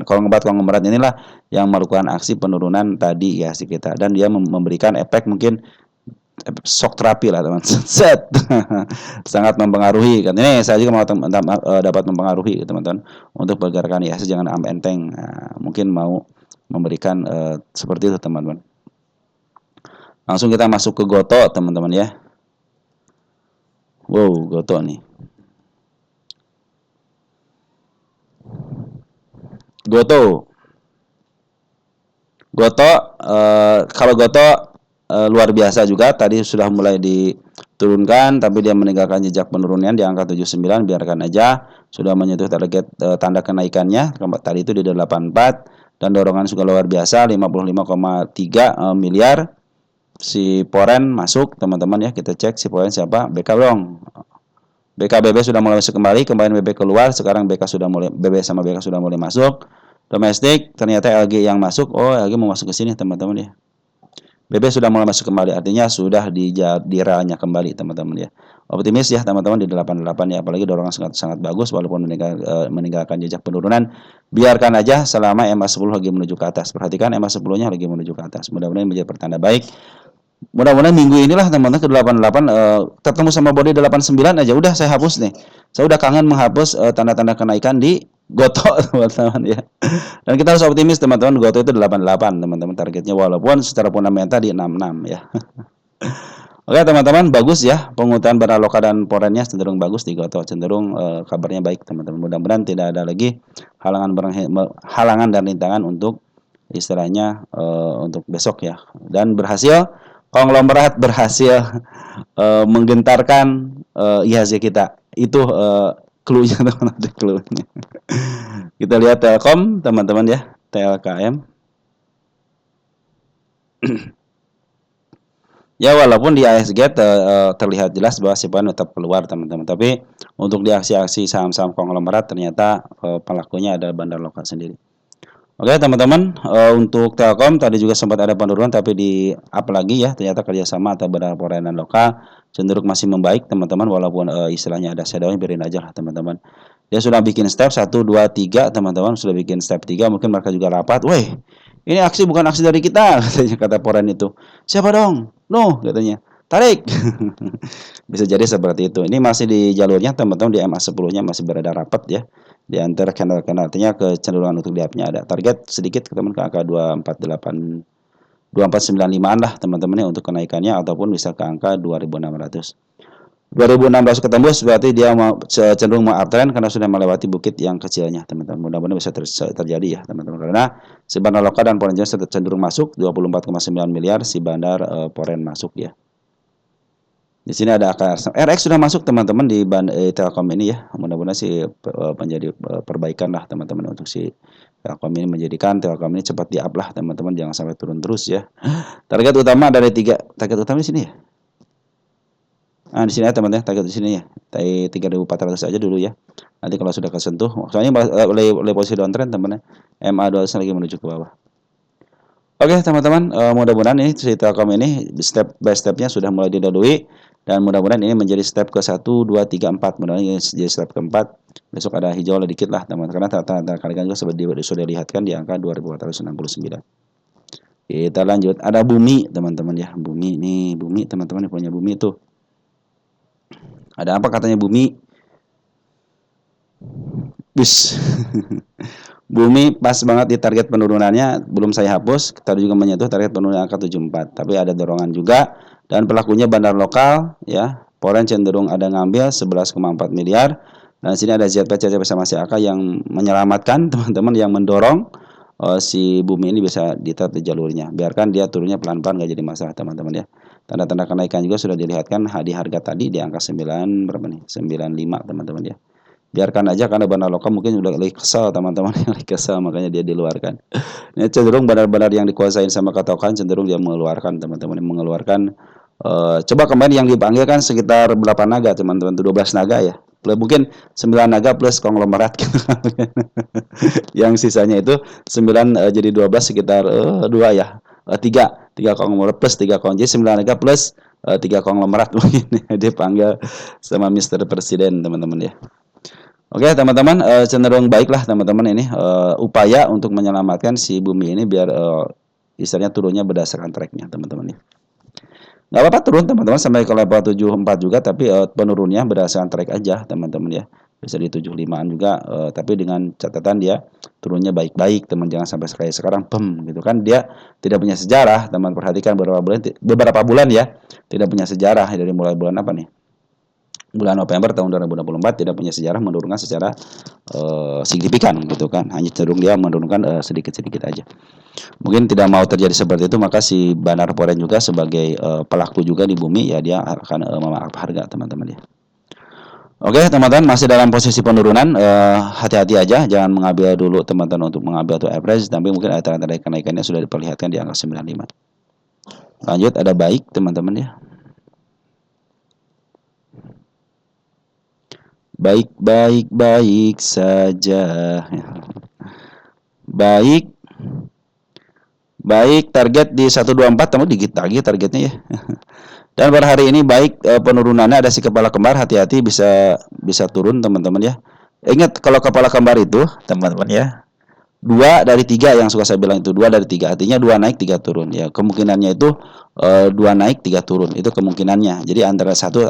Konglomerat inilah yang melakukan aksi penurunan tadi ya si kita, dan dia memberikan efek mungkin shock terapi lah teman. Set sangat mempengaruhi kan. Ini saya juga mau dapat mempengaruhi teman-teman untuk pergerakan ya, jangan enteng. Mungkin mau memberikan seperti itu teman-teman. Langsung kita masuk ke Goto teman-teman ya. Wow, Goto nih. Goto kalau Goto luar biasa juga, tadi sudah mulai diturunkan tapi dia meninggalkan jejak penurunan di angka 79, biarkan aja, sudah menyentuh target tanda kenaikannya tadi itu di 84, dan dorongan juga luar biasa 55,3 miliar. Si Poren masuk teman-teman ya, kita cek si Poren siapa, BK dong. BKBB sudah mulai masuk kembali, kemarin BB keluar, sekarang BB sama BK sudah mulai masuk. Domestik ternyata LG yang masuk. Oh, LG mau masuk ke sini teman-teman ya. BB sudah mulai masuk kembali, artinya sudah di ralnya kembali teman-teman ya. Optimis ya teman-teman di 88 ya, apalagi dorongan sangat bagus walaupun meninggalkan jejak penurunan. Biarkan aja selama MA10 lagi menuju ke atas. Perhatikan MA10-nya lagi menuju ke atas. Mudah-mudahan menjadi pertanda baik. Mudah-mudahan minggu inilah teman-teman ke 88 ketemu sama body 89 aja udah saya hapus nih. Saya udah kangen menghapus tanda-tanda kenaikan di Goto teman-teman ya. Dan kita harus optimis teman-teman, Goto itu 88 teman-teman targetnya, walaupun secara fundamental di 66 ya. Oke teman-teman, bagus ya penguatan Baraloka dan Porennya cenderung bagus di Goto, cenderung kabarnya baik teman-teman. Mudah-mudahan tidak ada lagi halangan dan rintangan untuk istilahnya untuk besok ya. Dan berhasil, konglomerat berhasil menggentarkan IHSG kita. Itu clue-nya teman-teman, clue-nya. Kita lihat Telkom teman-teman ya, TLKM. Ya walaupun di IHSG terlihat jelas bahwa Sipan tetap keluar teman-teman, tapi untuk di aksi-aksi saham-saham konglomerat ternyata pelakunya adalah bandar lokal sendiri. Oke teman-teman, untuk Telkom tadi juga sempat ada penurunan tapi di up lagi ya, ternyata kerjasama atau bandar foreign lokal cenderung masih membaik teman-teman, walaupun istilahnya ada shadownya, biarin aja lah teman-teman. Dia sudah bikin step 1, 2, 3 teman-teman, sudah bikin step 3, mungkin mereka juga rapat, weh ini aksi bukan aksi dari kita katanya, kata foreign itu. Siapa dong? No katanya, tarik. Bisa jadi seperti itu. Ini masih di jalurnya teman-teman, di MA10-nya masih berada rapat ya. Di antara candle-candle artinya kecenderungan untuk di up-nya ada. Target sedikit teman ke angka 248 2495-an lah teman-teman ya untuk kenaikannya, ataupun bisa ke angka 2600. 2016 ketembus berarti dia mau cenderung mau uptrend karena sudah melewati bukit yang kecilnya teman-teman. Mudah-mudahan bisa terjadi ya teman-teman, karena si bandar lokal dan foreign cenderung masuk 24,9 miliar si bandar foreign masuk ya. Di sini ada RX sudah masuk teman-teman di Telkom ini ya. Mudah-mudahan sih menjadi perbaikan lah teman-teman untuk si Telkom ini, menjadikan Telkom ini cepat di up lah teman-teman, jangan sampai turun terus ya. Target utama dari 3, target utama di sini ya. Nah, di sini ya teman-teman, target di sini ya. 3.400 aja dulu ya. Nanti kalau sudah kesentuh, soalnya oleh posisi downtrend teman-teman. MA200 lagi menuju ke bawah. Oke teman-teman, mudah-mudahan ini si Telkom ini step by stepnya sudah mulai didahului, dan mudah-mudahan ini menjadi step ke 1, 2, 3, 4. Mudah-mudahan ini jadi step keempat. Besok ada hijau lah dikit lah teman-teman, karena tanda-tanda kalian juga sudah dilihatkan di angka 2469. Kita lanjut, ada bumi teman-teman ya. Bumi nih, bumi teman-teman punya bumi itu. Ada apa katanya bumi? Bis. Bumi pas banget di target penurunannya, belum saya hapus. Kita juga menyentuh target penurunan angka 74. Tapi ada dorongan juga, dan pelakunya bandar lokal ya. Foreign cenderung ada ngambil 11,4 miliar. Dan sini ada ZP, CCP sama CAK yang menyelamatkan teman-teman, yang mendorong si bumi ini bisa ditetap di jalurnya. Biarkan dia turunnya pelan-pelan, gak jadi masalah teman-teman ya. Tanda-tanda kenaikan juga sudah dilihatkan di harga tadi di angka 9 berapa nih? 95 teman-teman ya. Biarkan aja, karena bandar lokal mungkin udah lagi kesal teman-teman, lagi kesal makanya dia dikeluarkan. Ini cenderung bandar-bandar yang dikuasain sama katokan cenderung dia mengeluarkan teman-teman, mengeluarkan coba kemarin yang dipanggil kan sekitar berapa naga teman-teman, 12 naga ya. Mungkin 9 naga plus konglomerat gitu. Yang sisanya itu 9 jadi 12 sekitar 2 ya. 3 konglomerat plus 3 jadi 9 naga plus 3 konglomerat mungkin dipanggil sama Mr. Presiden teman-teman ya. Oke teman-teman, cenderung baiklah teman-teman ini upaya untuk menyelamatkan si bumi ini biar istilahnya turunnya berdasarkan tracknya teman-teman ya. Nggak apa-apa turun teman-teman sampai ke level 74 juga, tapi penurunnya berdasarkan track aja teman-teman ya. Bisa di 75-an juga, tapi dengan catatan dia turunnya baik-baik teman, jangan sampai kayak sekarang gitu kan, dia tidak punya sejarah teman. Perhatikan beberapa bulan ya tidak punya sejarah, dari mulai bulan apa nih, bulan November tahun 2024 tidak punya sejarah menurunkan secara signifikan gitu kan, hanya cenderung dia menurunkan sedikit-sedikit aja. Mungkin tidak mau terjadi seperti itu, maka si bandar foreign juga sebagai pelaku juga di bumi ya, dia akan memaaf harga teman-teman ya. Oke teman-teman, masih dalam posisi penurunan, hati-hati aja, jangan mengambil dulu teman-teman untuk mengambil atau average, tapi mungkin ada tanda-tanda kenaikannya sudah diperlihatkan di angka 95. Lanjut, ada baik teman-teman ya. Baik saja. Baik target di 124, teman dikit lagi targetnya ya. Dan pada hari ini baik penurunannya ada si kepala kembar, hati-hati bisa turun teman-teman ya. Ingat kalau kepala kembar itu teman-teman ya, 2 dari 3 yang suka saya bilang itu 2 dari 3, artinya 2 naik 3 turun ya. Kemungkinannya itu 2 naik 3 turun, itu kemungkinannya. Jadi antara 1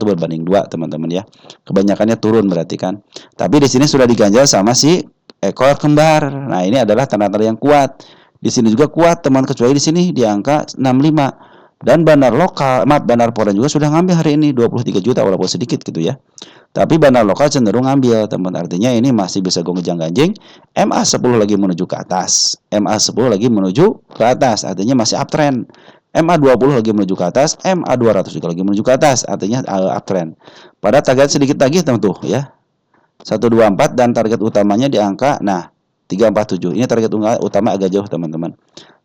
berbanding 2 teman-teman ya. Kebanyakannya turun berarti kan. Tapi di sini sudah diganjal sama si ekor kembar. Nah, ini adalah tanda-tanda yang kuat. Di sini juga kuat teman, kecuali di sini di angka 65. Dan bandar lokal, maaf, bandar foreign juga sudah ngambil hari ini 23 juta walaupun sedikit gitu ya. Tapi bandar lokal cenderung ngambil, teman. Artinya ini masih bisa gonjang-ganjing. MA10 lagi menuju ke atas. MA10 lagi menuju ke atas. Artinya masih uptrend. MA20 lagi menuju ke atas. MA200 juga lagi menuju ke atas. Artinya uptrend. Pada target sedikit lagi teman tuh ya. 124 dan target utamanya di angka 347. Ini target utama agak jauh teman-teman.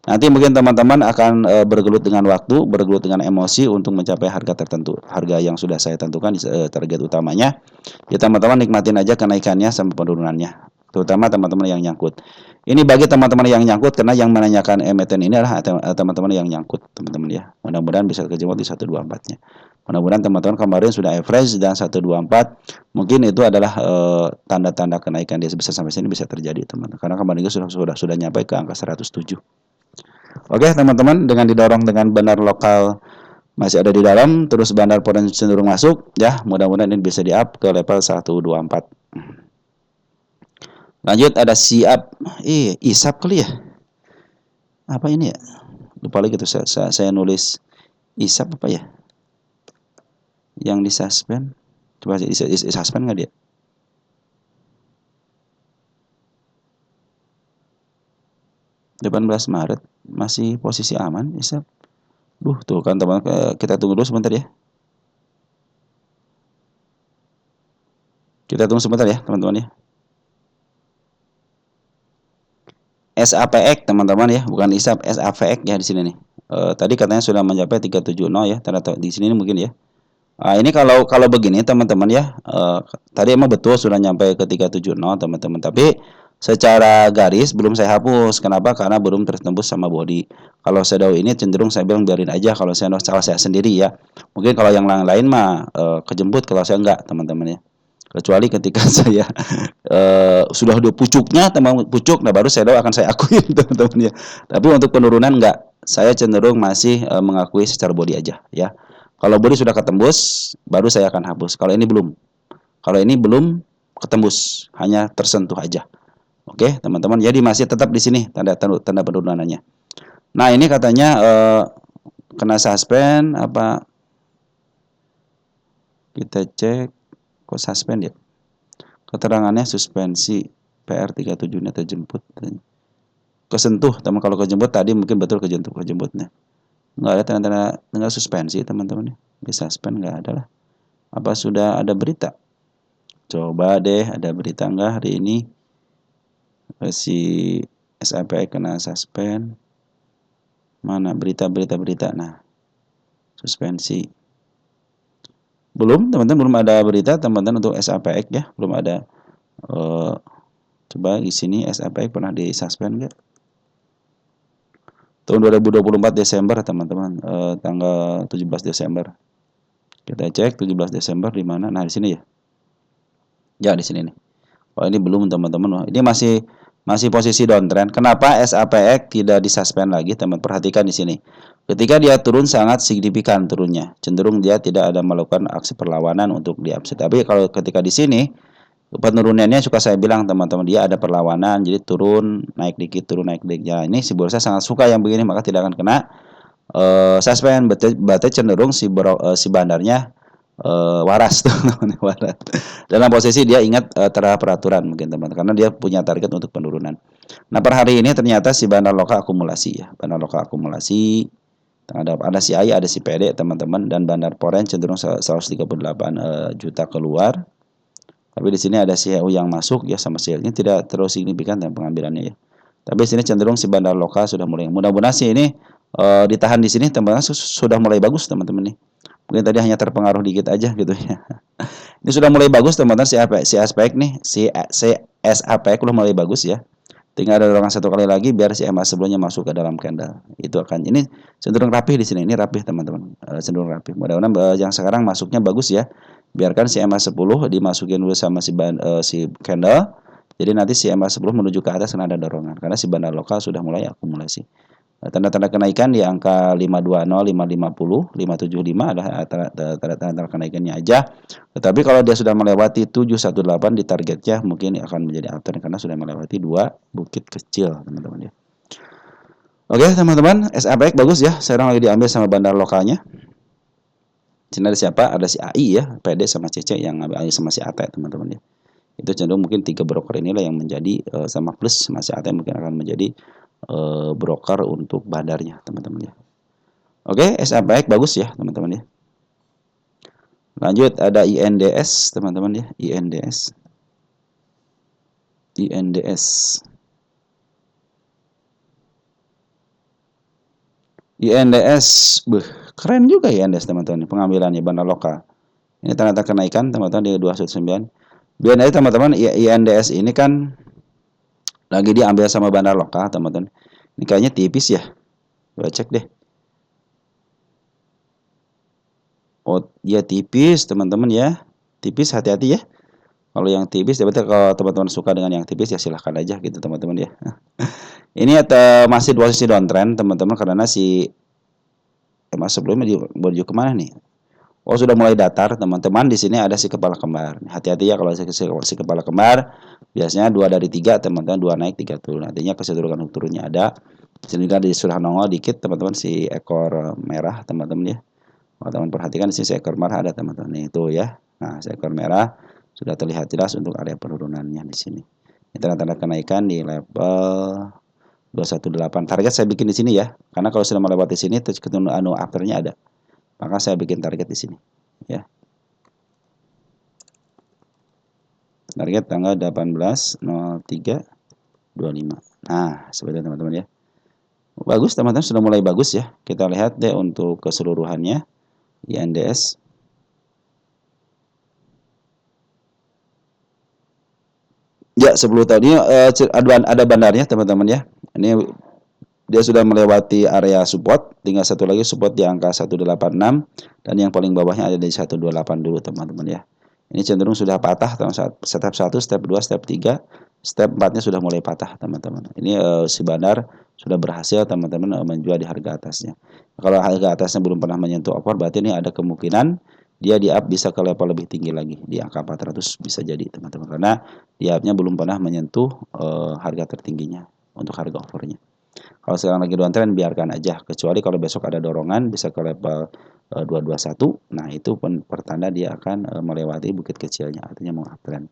Nanti mungkin teman-teman akan bergelut dengan waktu, bergelut dengan emosi untuk mencapai harga tertentu. Harga yang sudah saya tentukan di target utamanya. Ya teman-teman nikmatin aja kenaikannya sampai penurunannya. Terutama teman-teman yang nyangkut. Ini bagi teman-teman yang nyangkut karena yang menanyakan emiten ini adalah teman-teman yang nyangkut, teman-teman ya. Mudah-mudahan bisa kejemur di 124-nya. Mudah-mudahan teman-teman kemarin sudah average dan 124. Mungkin itu adalah tanda-tanda kenaikan dia sebesar sampai sini bisa terjadi, teman-teman. Karena kemarin itu sudah nyampe ke angka 107. Oke, teman-teman, dengan didorong dengan bandar lokal masih ada di dalam, terus bandar foreign cenderung masuk, ya, mudah-mudahan ini bisa di-up ke level 124. Lanjut ada siap, isap kali ya? Apa ini ya? Lupa lagi tuh saya nulis isap apa ya? Yang di suspend. Coba suspend nggak dia? (18 Maret) masih posisi aman isap. Tuh kan teman, kita tunggu dulu sebentar ya. Kita tunggu sebentar ya, teman-teman ya. SAPX teman-teman ya, bukan ISAP, SAPX ya di sini nih. Tadi katanya sudah mencapai 370 ya, ternyata di sini mungkin ya. Ini kalau begini teman-teman ya, tadi emang betul sudah nyampe ke 370 teman-teman, tapi secara garis belum saya hapus. Kenapa? Karena belum tertembus sama body. Kalau sejauh ini cenderung saya bilang biarin aja kalau saya sendiri ya. Mungkin kalau yang lain mah kejemput, kalau saya enggak teman-teman ya. Kecuali ketika saya sudah ada pucuknya, teman pucuk, nah baru saya akan saya akuin teman-teman ya. Tapi untuk penurunan enggak, saya cenderung masih mengakui secara body aja ya. Kalau body sudah ketembus, baru saya akan hapus. Kalau ini belum. Kalau ini belum ketembus, hanya tersentuh aja. Oke, teman-teman. Jadi masih tetap di sini tanda penurunannya. Nah, ini katanya kena suspend apa? Kita cek kok suspend ya. Keterangannya suspensi PR37-nya terjemput. Kesentuh, teman, kalau kejemput tadi mungkin betul kejemputnya. Nggak ada tanda-tanda tinggal suspensi teman-teman ya. Di suspend nggak ada lah. Apa sudah ada berita? Coba deh ada berita nggak hari ini si SAPI kena suspend. Mana berita. Nah, suspensi. Belum, teman-teman, belum ada berita teman-teman untuk SAPX ya, belum ada. Coba di sini SAPX pernah disuspend nggak? Tahun 2024 Desember teman-teman, tanggal 17 Desember. Kita cek 17 Desember di mana? Nah, di sini ya. Ya, di sini nih. Oh, ini belum teman-teman. Ini masih posisi downtrend. Kenapa SAPX tidak disuspend lagi? Teman, perhatikan di sini. Ketika dia turun sangat signifikan turunnya. Cenderung dia tidak ada melakukan aksi perlawanan untuk di upset. Tapi kalau ketika di sini penurunannya suka saya bilang teman-teman, dia ada perlawanan, jadi turun naik dikit turun naik dikit. Ya, ini si bursa sangat suka yang begini, maka tidak akan kena suspend. Berarti cenderung si bandarnya waras teman-teman, waras. Dalam posisi dia ingat terhadap peraturan mungkin teman, karena dia punya target untuk penurunan. Nah, per hari ini ternyata si bandar lokal akumulasi ya, bandar lokal akumulasi. Ada si AI, ada si PD teman-teman, dan bandar foreign cenderung 138 juta keluar. Tapi di sini ada CEO yang masuk ya, sama sale-nya tidak terlalu signifikan dan pengambilannya ya. Tapi di sini cenderung si bandar lokal sudah mulai. Mudah-mudahan sih ini ditahan di sini teman-teman, sudah mulai bagus teman-teman nih. Mungkin tadi hanya terpengaruh dikit aja gitu ya. Ini sudah mulai bagus teman-teman, si aspek nih, si SAPX udah mulai bagus ya. Tinggal ada dorongan satu kali lagi biar si MA sebelumnya masuk ke dalam candle. Itu akan ini cenderung rapih di sini. Ini rapih teman-teman. Cenderung rapih. Mudah-mudahan yang sekarang masuknya bagus ya. Biarkan si MA10 dimasukin dulu sama si candle. Jadi nanti si MA10 menuju ke atas karena ada dorongan. Karena si bandar lokal sudah mulai akumulasi. Tanda-tanda kenaikan di angka 520, 550, 575 adalah tanda-tanda kenaikannya aja. Tetapi kalau dia sudah melewati 718 di targetnya, mungkin akan menjadi uptrend karena sudah melewati dua bukit kecil, teman-teman ya. Oke teman-teman, SAPX bagus ya. Sekarang lagi diambil sama bandar lokalnya. Sini ada siapa? Ada si AI ya, PD sama CC yang ngambil AI sama si AT teman-teman ya. Itu cenderung mungkin tiga broker inilah yang menjadi sama plus masih AT mungkin akan menjadi broker untuk bandarnya teman-teman ya. Oke, SAPX bagus ya teman-teman ya. Lanjut ada INDS teman-teman ya, INDS. INDS. INDS, keren juga ya INDS teman-teman. Pengambilannya bandar lokal. Ini tanda kenaikan teman-teman di 219. Biasanya teman-teman INDS ini kan lagi diambil sama bandar lokal teman-teman. Ini kayaknya tipis ya. Coba cek deh. Oh, ya tipis teman-teman ya. Tipis, hati-hati ya. Kalau yang tipis, berarti kalau teman-teman suka dengan yang tipis ya silahkan aja gitu teman-teman ya. Ini masih dua sisi downtrend teman-teman karena si mas sebelumnya menuju kemana nih? Oh sudah mulai datar teman-teman. Di sini ada si kepala kembar. Hati-hati ya kalau si kepala kembar. Biasanya 2 dari 3 teman-teman, 2 naik 3 turun. Artinya kecenderungan turunnya ada. Sehingga di sudah nongol dikit teman-teman si ekor merah teman-teman ya. Teman-teman perhatikan di sini si ekor merah ada teman-teman. Itu ya. Nah si ekor merah sudah terlihat jelas untuk area penurunannya di sini. Ini tanda-tanda kenaikan di level 218. Target saya bikin di sini ya. Karena kalau sudah melewati sini terus ketemu afternya ada. Maka saya bikin target di sini ya. Target tanggal 18.03.25. Nah, seperti itu teman-teman ya. Bagus teman-teman, sudah mulai bagus ya. Kita lihat deh untuk keseluruhannya INDS. Ya, 10 tahun ini ada bandarnya teman-teman ya. Ini dia sudah melewati area support, tinggal satu lagi support di angka 186 dan yang paling bawahnya ada di 128 dulu teman-teman ya. Ini cenderung sudah patah step 1, step 2, step 3, step 4-nya sudah mulai patah teman-teman. Ini si bandar sudah berhasil teman-teman menjual di harga atasnya. Kalau harga atasnya belum pernah menyentuh upward berarti ini ada kemungkinan dia di up bisa ke level lebih tinggi lagi di angka 400 bisa jadi teman-teman karena di up-nya belum pernah menyentuh harga tertingginya untuk harga overnya. Kalau sekarang lagi downtrend biarkan aja kecuali kalau besok ada dorongan bisa ke level 221. Nah, itu pun pertanda dia akan melewati bukit kecilnya artinya mau uptrend.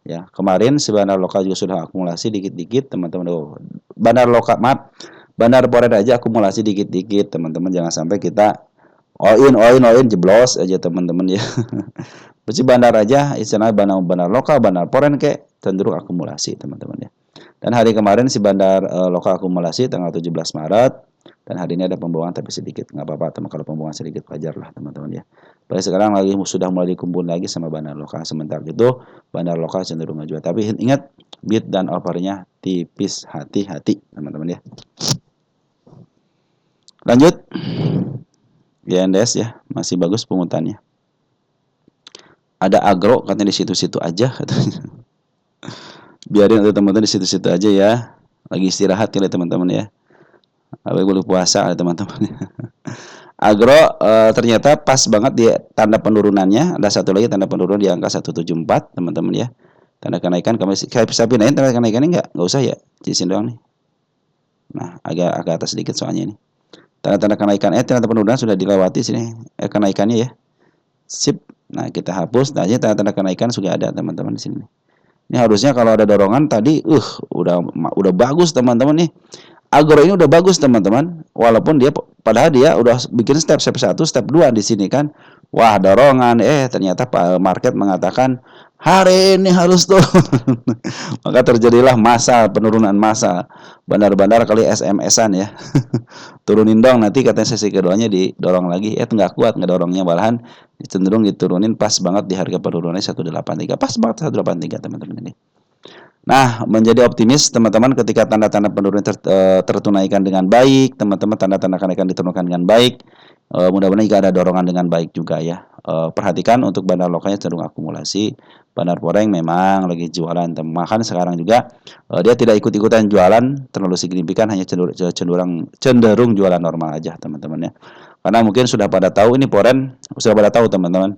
Ya, kemarin si bandar lokal juga sudah akumulasi dikit-dikit teman-teman. Oh, bandar lokal maaf, bandar forex aja akumulasi dikit-dikit teman-teman jangan sampai kita all in jeblos aja teman-teman ya. Berarti bandar aja istilahnya bandar lokal, bandar forex kayak cenderung akumulasi teman-teman ya. Dan hari kemarin si bandar lokal akumulasi tanggal 17 Maret dan hari ini ada pembuangan tapi sedikit nggak apa-apa teman kalau pembuangan sedikit wajar lah teman-teman ya. Baik sekarang lagi sudah mulai dikumpul lagi sama bandar lokal sementara itu bandar lokal cenderung ngejual tapi ingat bid dan offernya tipis hati-hati teman-teman ya. Lanjut GNDS ya masih bagus pungutannya. Ada agro katanya di situ-situ aja katanya. Biarin teman-teman di situ-situ aja ya. Lagi istirahat kali teman-teman ya. Apa boleh puasa teman-teman. Agro ternyata pas banget di tanda penurunannya. Ada satu lagi tanda penurunan di angka 174 teman-teman ya. Tanda kenaikan kami bisa pindahin tanda kenaikannya enggak usah ya. Cisin doang nih. Nah, agak atas sedikit soalnya ini. Tanda-tanda kenaikan tanda penurunan sudah dilewati sini kenaikannya ya. Sip. Nah, kita hapus. Nah, tanda-tanda kenaikan sudah ada teman-teman di sini. Ini harusnya kalau ada dorongan tadi udah bagus teman-teman nih. Agro ini udah bagus teman-teman. Walaupun dia padahal dia udah bikin step 1, step 2 di sini kan. Wah, dorongan ternyata market mengatakan hari ini harus turun. Maka terjadilah penurunan massa. Bandar-bandar kali SMS-an ya. Turunin dong nanti katanya sesi keduanya didorong lagi. Nggak kuat ngedorongnya malahan cenderung diturunin pas banget di harga penurunannya 183. Pas banget 183 teman-teman ini. Nah, menjadi optimis teman-teman ketika tanda-tanda penurunan tertunaikan dengan baik, teman-teman tanda-tanda kenaikan diturunkan dengan baik. Mudah-mudahan jika ada dorongan dengan baik juga ya. Perhatikan untuk bandar lokalnya cenderung akumulasi. Bandar forex memang lagi jualan, makan sekarang juga dia tidak ikut-ikutan jualan terlalu signifikan, hanya cenderung jualan normal aja teman-teman ya. Karena mungkin sudah pada tahu ini forex sudah pada tahu teman-teman.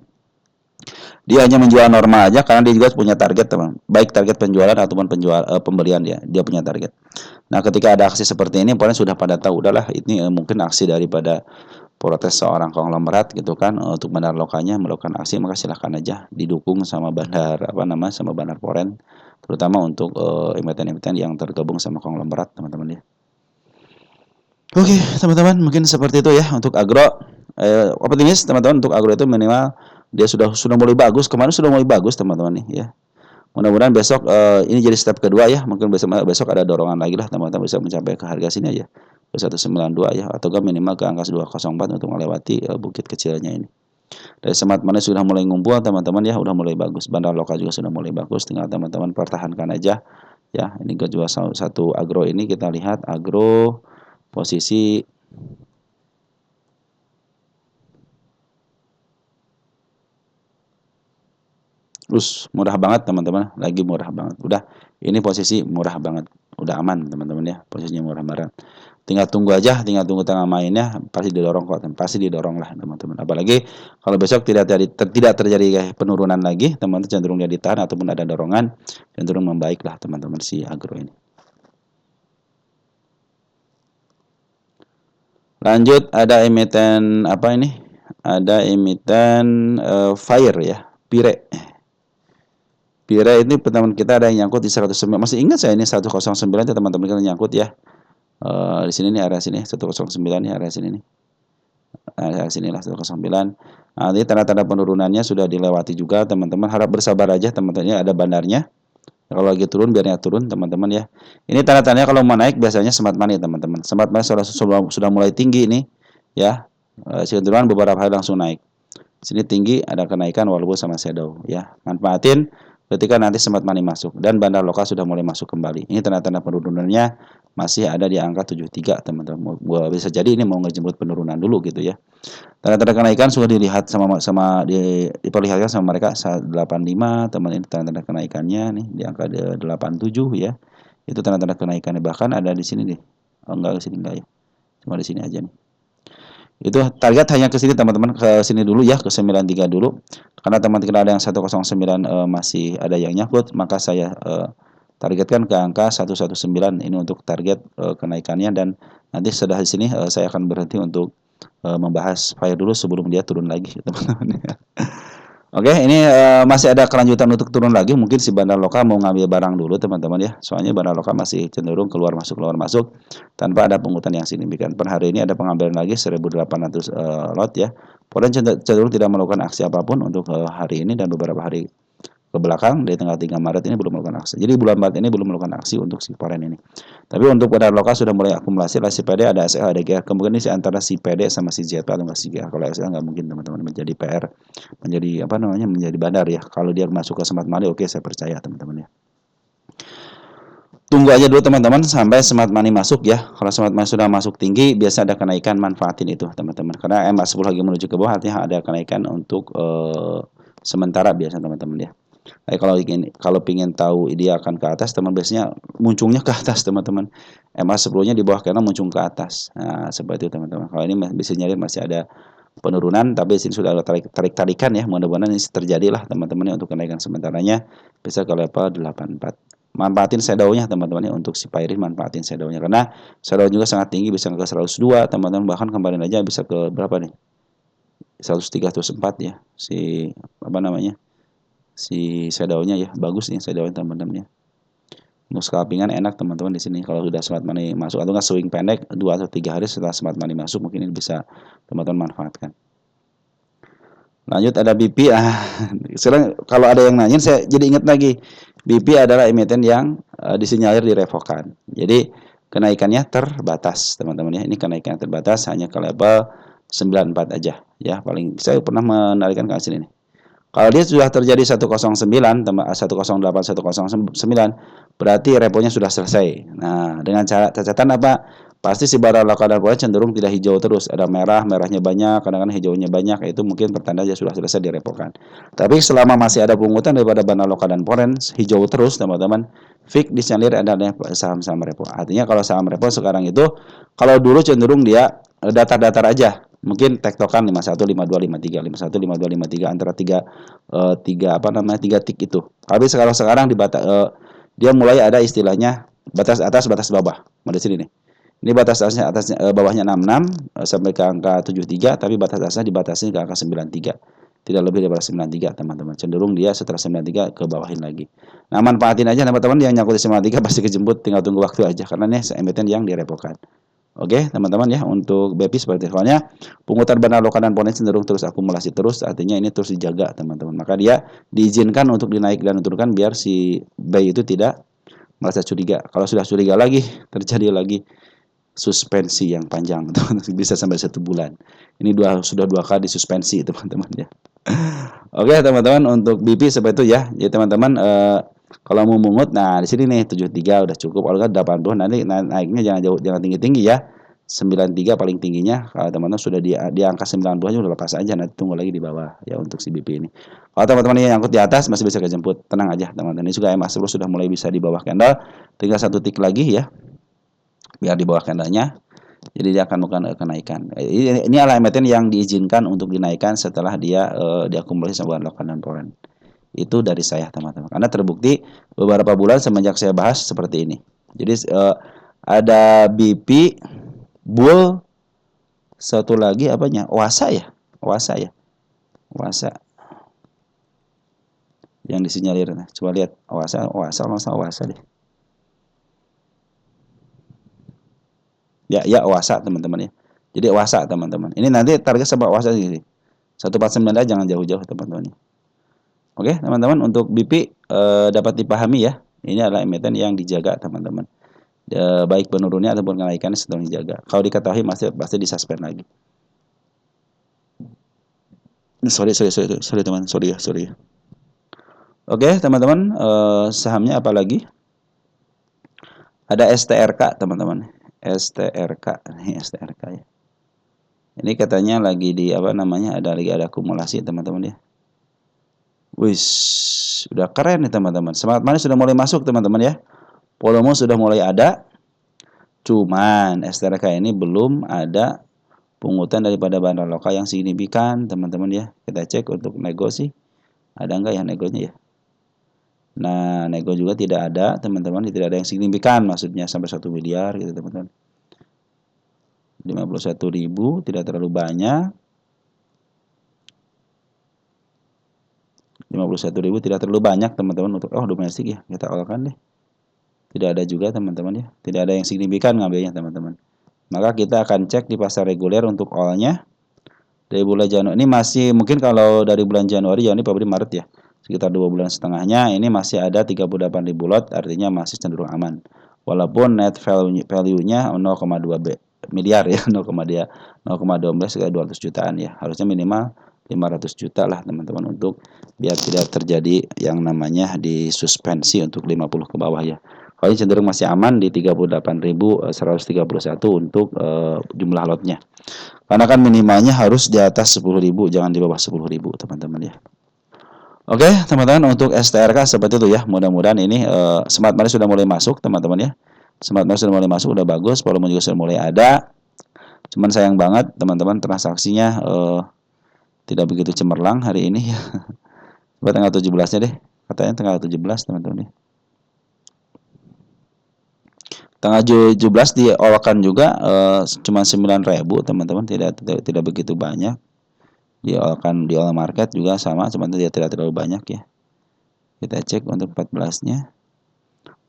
Dia hanya menjual normal aja karena dia juga punya target, teman. Baik target penjualan ataupun pembelian dia punya target. Nah, ketika ada aksi seperti ini, poin sudah pada tahu udahlah ini mungkin aksi daripada protes seorang konglomerat gitu kan untuk bandar lokalnya melakukan aksi, maka silahkan aja didukung sama bandar sama bandar Poren, terutama untuk emiten-emiten yang tergabung sama konglomerat, teman-teman ya. Oke, teman-teman, mungkin seperti itu ya untuk agro. Optimis teman-teman, untuk agro itu minimal dia sudah mulai bagus, kemarin sudah mulai bagus teman-teman nih ya. Mudah-mudahan besok ini jadi step kedua ya. Mungkin besok ada dorongan lagi lah teman-teman, bisa mencapai ke harga sini aja. Ke 192 ya, atau minimal ke angka 204 untuk melewati bukit kecilnya ini. Dari Smart Money sudah mulai ngumpul teman-teman ya, udah mulai bagus. Bandar lokal juga sudah mulai bagus, tinggal teman-teman pertahankan aja ya. Ini juga satu agro, ini kita lihat agro posisi terus murah banget teman-teman, lagi murah banget. Udah, ini posisi murah banget, udah aman teman-teman ya, posisinya murah banget. Tinggal tunggu aja, tinggal tunggu tengah mainnya, pasti didorong kok, pasti didorong lah teman-teman. Apalagi kalau besok tidak terjadi penurunan lagi, teman-teman cenderung dia ditahan ataupun ada dorongan, cenderung membaik lah teman-teman si agro ini. Lanjut, ada emiten apa ini? Ada emiten Fire ya, Pire. Pire ini teman kita ada yang nyangkut di 109. Masih ingat saya ini 109 ya teman-teman, kita nyangkut ya. Di sini nih, area sini 109 nih, area sini nih. Area sinilah 109. Nah, ini tanda-tanda penurunannya sudah dilewati juga teman-teman. Harap bersabar aja teman-teman, ada bandarnya. Kalau lagi turun biarnya turun teman-teman ya. Ini tanda-tandanya kalau mau naik biasanya smart money teman-teman. Smart money sudah mulai tinggi ini ya. Cenderungan beberapa hari langsung naik. Sini tinggi, ada kenaikan walaupun sama shadow ya. Manfaatin ketika nanti smart money masuk dan bandar lokal sudah mulai masuk kembali. Ini tanda-tanda penurunannya masih ada di angka 73 teman-teman. Bisa jadi ini mau ngejemput penurunan dulu gitu ya. Tanda-tanda kenaikan sudah dilihat diperlihatkan sama mereka 85 teman, ini tanda-tanda kenaikannya nih di angka 87 ya. Itu tanda-tanda kenaikannya, bahkan ada di sini nih. Oh, enggak di sini enggak ya. Cuma di sini aja nih. Itu target hanya ke sini teman-teman, ke sini dulu ya, ke 93 dulu. Karena teman-teman ada yang 109 masih ada yang nyangkut, maka saya targetkan ke angka 119 ini untuk target kenaikannya, dan nanti setelah di sini saya akan berhenti untuk membahas Fire dulu sebelum dia turun lagi teman-teman. Oke, ini masih ada kelanjutan untuk turun lagi. Mungkin si bandar lokal mau ngambil barang dulu teman-teman ya. Soalnya bandar lokal masih cenderung keluar masuk tanpa ada pungutan yang signifikan. Per hari ini ada pengambilan lagi 1.800 lot ya. Polen cenderung tidak melakukan aksi apapun untuk hari ini dan beberapa hari ke belakang. Di tanggal 3 Maret ini belum melakukan aksi. Jadi bulan Maret ini belum melakukan aksi untuk si Poren ini. Tapi untuk bandar lokal sudah mulai akumulasi lah si PD, ada SL, ada GR. Kemungkinan ini antara si PD sama si ZP atau si GR. Kalau SL nggak mungkin teman-teman, menjadi PR, menjadi bandar ya. Kalau dia masuk ke Smart Money, oke, saya percaya teman-teman ya. Tunggu aja dulu teman-teman sampai Smart Money masuk ya. Kalau Smart Money sudah masuk tinggi, biasa ada kenaikan, manfaatin itu teman-teman. Karena MA10 lagi menuju ke bawah, artinya ada kenaikan untuk sementara biasa teman-teman ya. Kalau ingin tahu dia akan ke atas, teman biasanya munculnya ke atas teman-teman. MA sebelumnya di bawah karena muncul ke atas. Nah, seperti itu teman-teman. Kalau ini bisa nyari masih ada penurunan, tapi sini sudah ada tarik-tarikan ya. Mudah-mudahan ini terjadilah teman-teman ya, untuk kenaikan sementaranya bisa ke level 84. Manfaatin shadow-nya teman-teman ya, untuk si Pairin manfaatin shadow-nya karena shadow juga sangat tinggi, bisa ke 102 teman-teman, bahkan kemarin aja bisa ke berapa nih? 103 atau 104 ya. Si shadow-nya ya, bagus nih shadow-nya teman-teman ya. Untuk scalpingan enak teman-teman di sini kalau sudah Smart Money masuk, atau nggak swing pendek 2 atau 3 hari setelah Smart Money masuk, mungkin ini bisa teman-teman manfaatkan. Lanjut ada BP. Sekarang kalau ada yang nanyain, saya jadi ingat lagi. BP adalah emiten yang disinyalir direvokan. Jadi kenaikannya terbatas teman-teman ya. Ini kenaikan terbatas hanya ke level 94 aja ya. Paling saya pernah menarikan ke sini nih. Kalau dia sudah terjadi 109, 108, 109, berarti reponya sudah selesai. Nah, dengan catatan apa? Pasti si barang lokal dan pola cenderung tidak hijau terus. Ada merahnya banyak, kadang-kadang hijaunya banyak. Itu mungkin pertanda dia sudah selesai direpokan. Tapi selama masih ada pungutan daripada barang lokal dan poren hijau terus, teman-teman, fix disinyalir ada saham-saham repo. Artinya kalau saham repo sekarang itu, kalau dulu cenderung dia datar-datar aja. Mungkin tektokan 51, 52, 53, 51, 52, 53 antara tiga apa namanya tiga tik itu. Tapi sekarang dia mulai ada istilahnya batas atas, batas bawah. Mau di sini nih. Ini batas atasnya bawahnya 66 sampai ke angka 73, tapi batas atasnya dibatasi ke angka 93. Tidak lebih daripada 93, teman-teman. Cenderung dia setelah 93 ke bawahin lagi. Nah, manfaatin aja teman-teman yang nyangkut di 93 pasti kejemput, tinggal tunggu waktu aja karena nih emiten yang direpotkan. Oke, teman-teman ya, untuk BPI seperti soalnya pungutan benar lokal dan ponen cenderung terus akumulasi terus, artinya ini terus dijaga, teman-teman. Maka dia diizinkan untuk dinaik dan diturunkan biar si BI itu tidak merasa curiga. Kalau sudah curiga lagi, terjadi lagi suspensi yang panjang, teman-teman, bisa sampai 1 bulan. Ini sudah 2 kali suspensi, teman-teman ya. Oke, teman-teman, untuk BP seperti itu ya. Jadi teman-teman kalau mau mungut, nah di sini nih 73 udah cukup. Kalau nggak 80 nanti naiknya jangan jauh, jangan tinggi-tinggi ya. 93 paling tingginya. Kalau teman-teman sudah di angka 90 aja udah lepas aja, nanti tunggu lagi di bawah ya untuk si BP ini. Kalau teman-teman yang angkut di atas masih bisa kejemput, tenang aja teman-teman. Ini juga MA10 sudah mulai bisa di bawah candle, tinggal 1 tik lagi ya. Biar di bawah candlenya. Jadi dia akan melakukan kenaikan. Ini adalah emiten yang diizinkan untuk dinaikkan setelah dia diakumulasi sama lokal dan foreign. Itu dari saya teman-teman. Karena terbukti beberapa bulan semenjak saya bahas seperti ini. Jadi ada BP, Bull, satu lagi apanya? Wasa ya? Wasa ya? Wasa. Yang disinyalir. Coba lihat. Wasa deh. Ya Wasa teman-teman ya. Jadi Wasa teman-teman. Ini nanti target sama Wasa sih. 149 jangan jauh-jauh teman-teman. Oke teman-teman, untuk BP dapat dipahami ya. Ini adalah emiten yang dijaga teman-teman. Baik penurunnya ataupun kenaikannya sedang dijaga. Kalau diketahui pasti disuspend lagi. Sorry teman, sorry ya. Oke teman-teman, sahamnya apa lagi? Ada STRK teman-teman. STRK ya. Ini katanya lagi di apa namanya ada akumulasi teman-teman ya. Wis, udah keren nih teman-teman. Semangat manis sudah mulai masuk teman-teman ya. Volume sudah mulai ada. Cuman STRK ini belum ada pungutan daripada bandar lokal yang signifikan teman-teman ya. Kita cek untuk nego sih. Ada nggak yang negonya ya? Nah, nego juga tidak ada teman-teman. Tidak ada yang signifikan maksudnya sampai 1 miliar gitu teman-teman. 51.000 tidak terlalu banyak. 51.000 tidak terlalu banyak teman-teman untuk domestik ya. Kita olahkan deh. Tidak ada juga teman-teman ya. Tidak ada yang signifikan ngambilnya teman-teman. Maka kita akan cek di pasar reguler untuk all-nya. Dari bulan Januari ini masih mungkin kalau dari bulan Januari Februari Maret ya. Sekitar 2 bulan setengahnya ini masih ada 38.000 lot, artinya masih cenderung aman. Walaupun net value-nya 0,2 miliar ya, 0,12 sekitar 200 jutaan ya. Harusnya minimal 500 juta lah teman-teman untuk biar tidak terjadi yang namanya disuspensi untuk 50 ke bawah ya. Kalau ini cenderung masih aman di 38.131 untuk jumlah lotnya. Karena kan minimalnya harus di atas 10.000, jangan di bawah 10.000 teman-teman ya. Oke teman-teman, untuk STRK seperti itu ya. Mudah-mudahan ini Smart Money sudah mulai masuk teman-teman ya. Smart Money sudah mulai masuk, udah bagus. Volume juga sudah mulai ada. Cuman sayang banget teman-teman transaksinya tidak begitu cemerlang hari ini ya. Coba tanggal 17-nya deh. Katanya tanggal 17 teman-teman ya. Tanggal 17 diolakan juga cuma 9.000 teman-teman, tidak begitu banyak. Diolakan di all market juga sama, cuma tidak terlalu banyak ya. Kita cek untuk 14-nya.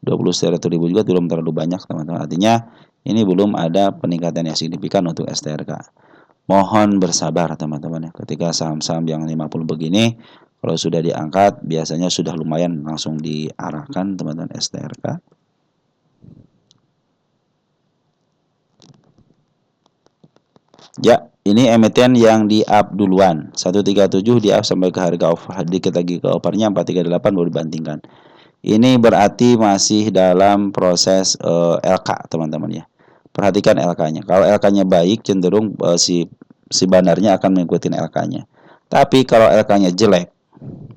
21.000 juga belum terlalu banyak teman-teman. Artinya ini belum ada peningkatan yang signifikan untuk STRK. Mohon bersabar teman-teman ya. Ketika saham-saham yang 50 begini kalau sudah diangkat biasanya sudah lumayan langsung diarahkan teman-teman STRK. Ya, ini emiten yang di up duluan. 137 di up sampai ke harga offer. Dikit lagi ke offernya 438 baru dibandingkan. Ini berarti masih dalam proses LK teman-teman ya. Perhatikan LK-nya. Kalau LK-nya baik cenderung si bandarnya akan mengikuti LK-nya. Tapi kalau LK-nya jelek,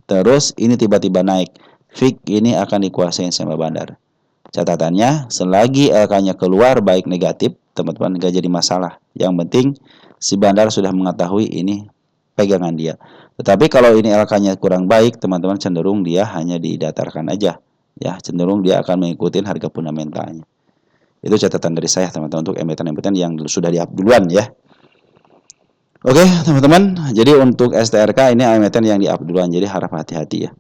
terus ini tiba-tiba naik, fix ini akan dikuasain sama bandar. Catatannya, selagi LK-nya keluar baik negatif, teman-teman, nggak jadi masalah. Yang penting si bandar sudah mengetahui ini pegangan dia. Tetapi kalau ini LK-nya kurang baik, teman-teman, cenderung dia hanya didatarkan aja. Ya, cenderung dia akan mengikuti harga fundamentalnya. Itu catatan dari saya, teman-teman, untuk emiten-emiten yang sudah di-up duluan ya. Oke, teman-teman. Jadi untuk STRK ini emiten yang di-up duluan, jadi harap hati-hati ya.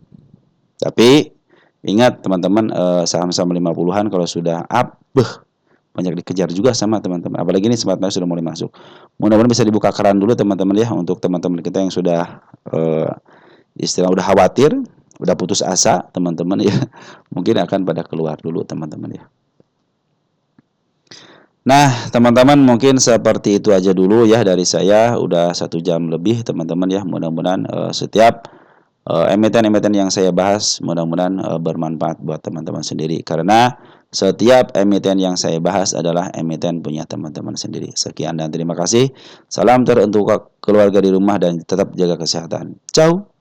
Tapi ingat teman-teman, saham-saham 50-an kalau sudah up, banyak dikejar juga sama teman-teman. Apalagi ini sempat sudah mulai masuk. Mudah-mudahan bisa dibuka keran dulu teman-teman ya, untuk teman-teman kita yang sudah istilah udah khawatir, udah putus asa teman-teman ya. Mungkin akan pada keluar dulu teman-teman ya. Nah, teman-teman, mungkin seperti itu aja dulu ya dari saya. Udah 1 jam lebih, teman-teman ya. Mudah-mudahan setiap emiten-emiten yang saya bahas mudah-mudahan bermanfaat buat teman-teman sendiri. Karena setiap emiten yang saya bahas adalah emiten punya teman-teman sendiri. Sekian dan terima kasih. Salam teruntuk keluarga di rumah dan tetap jaga kesehatan. Ciao.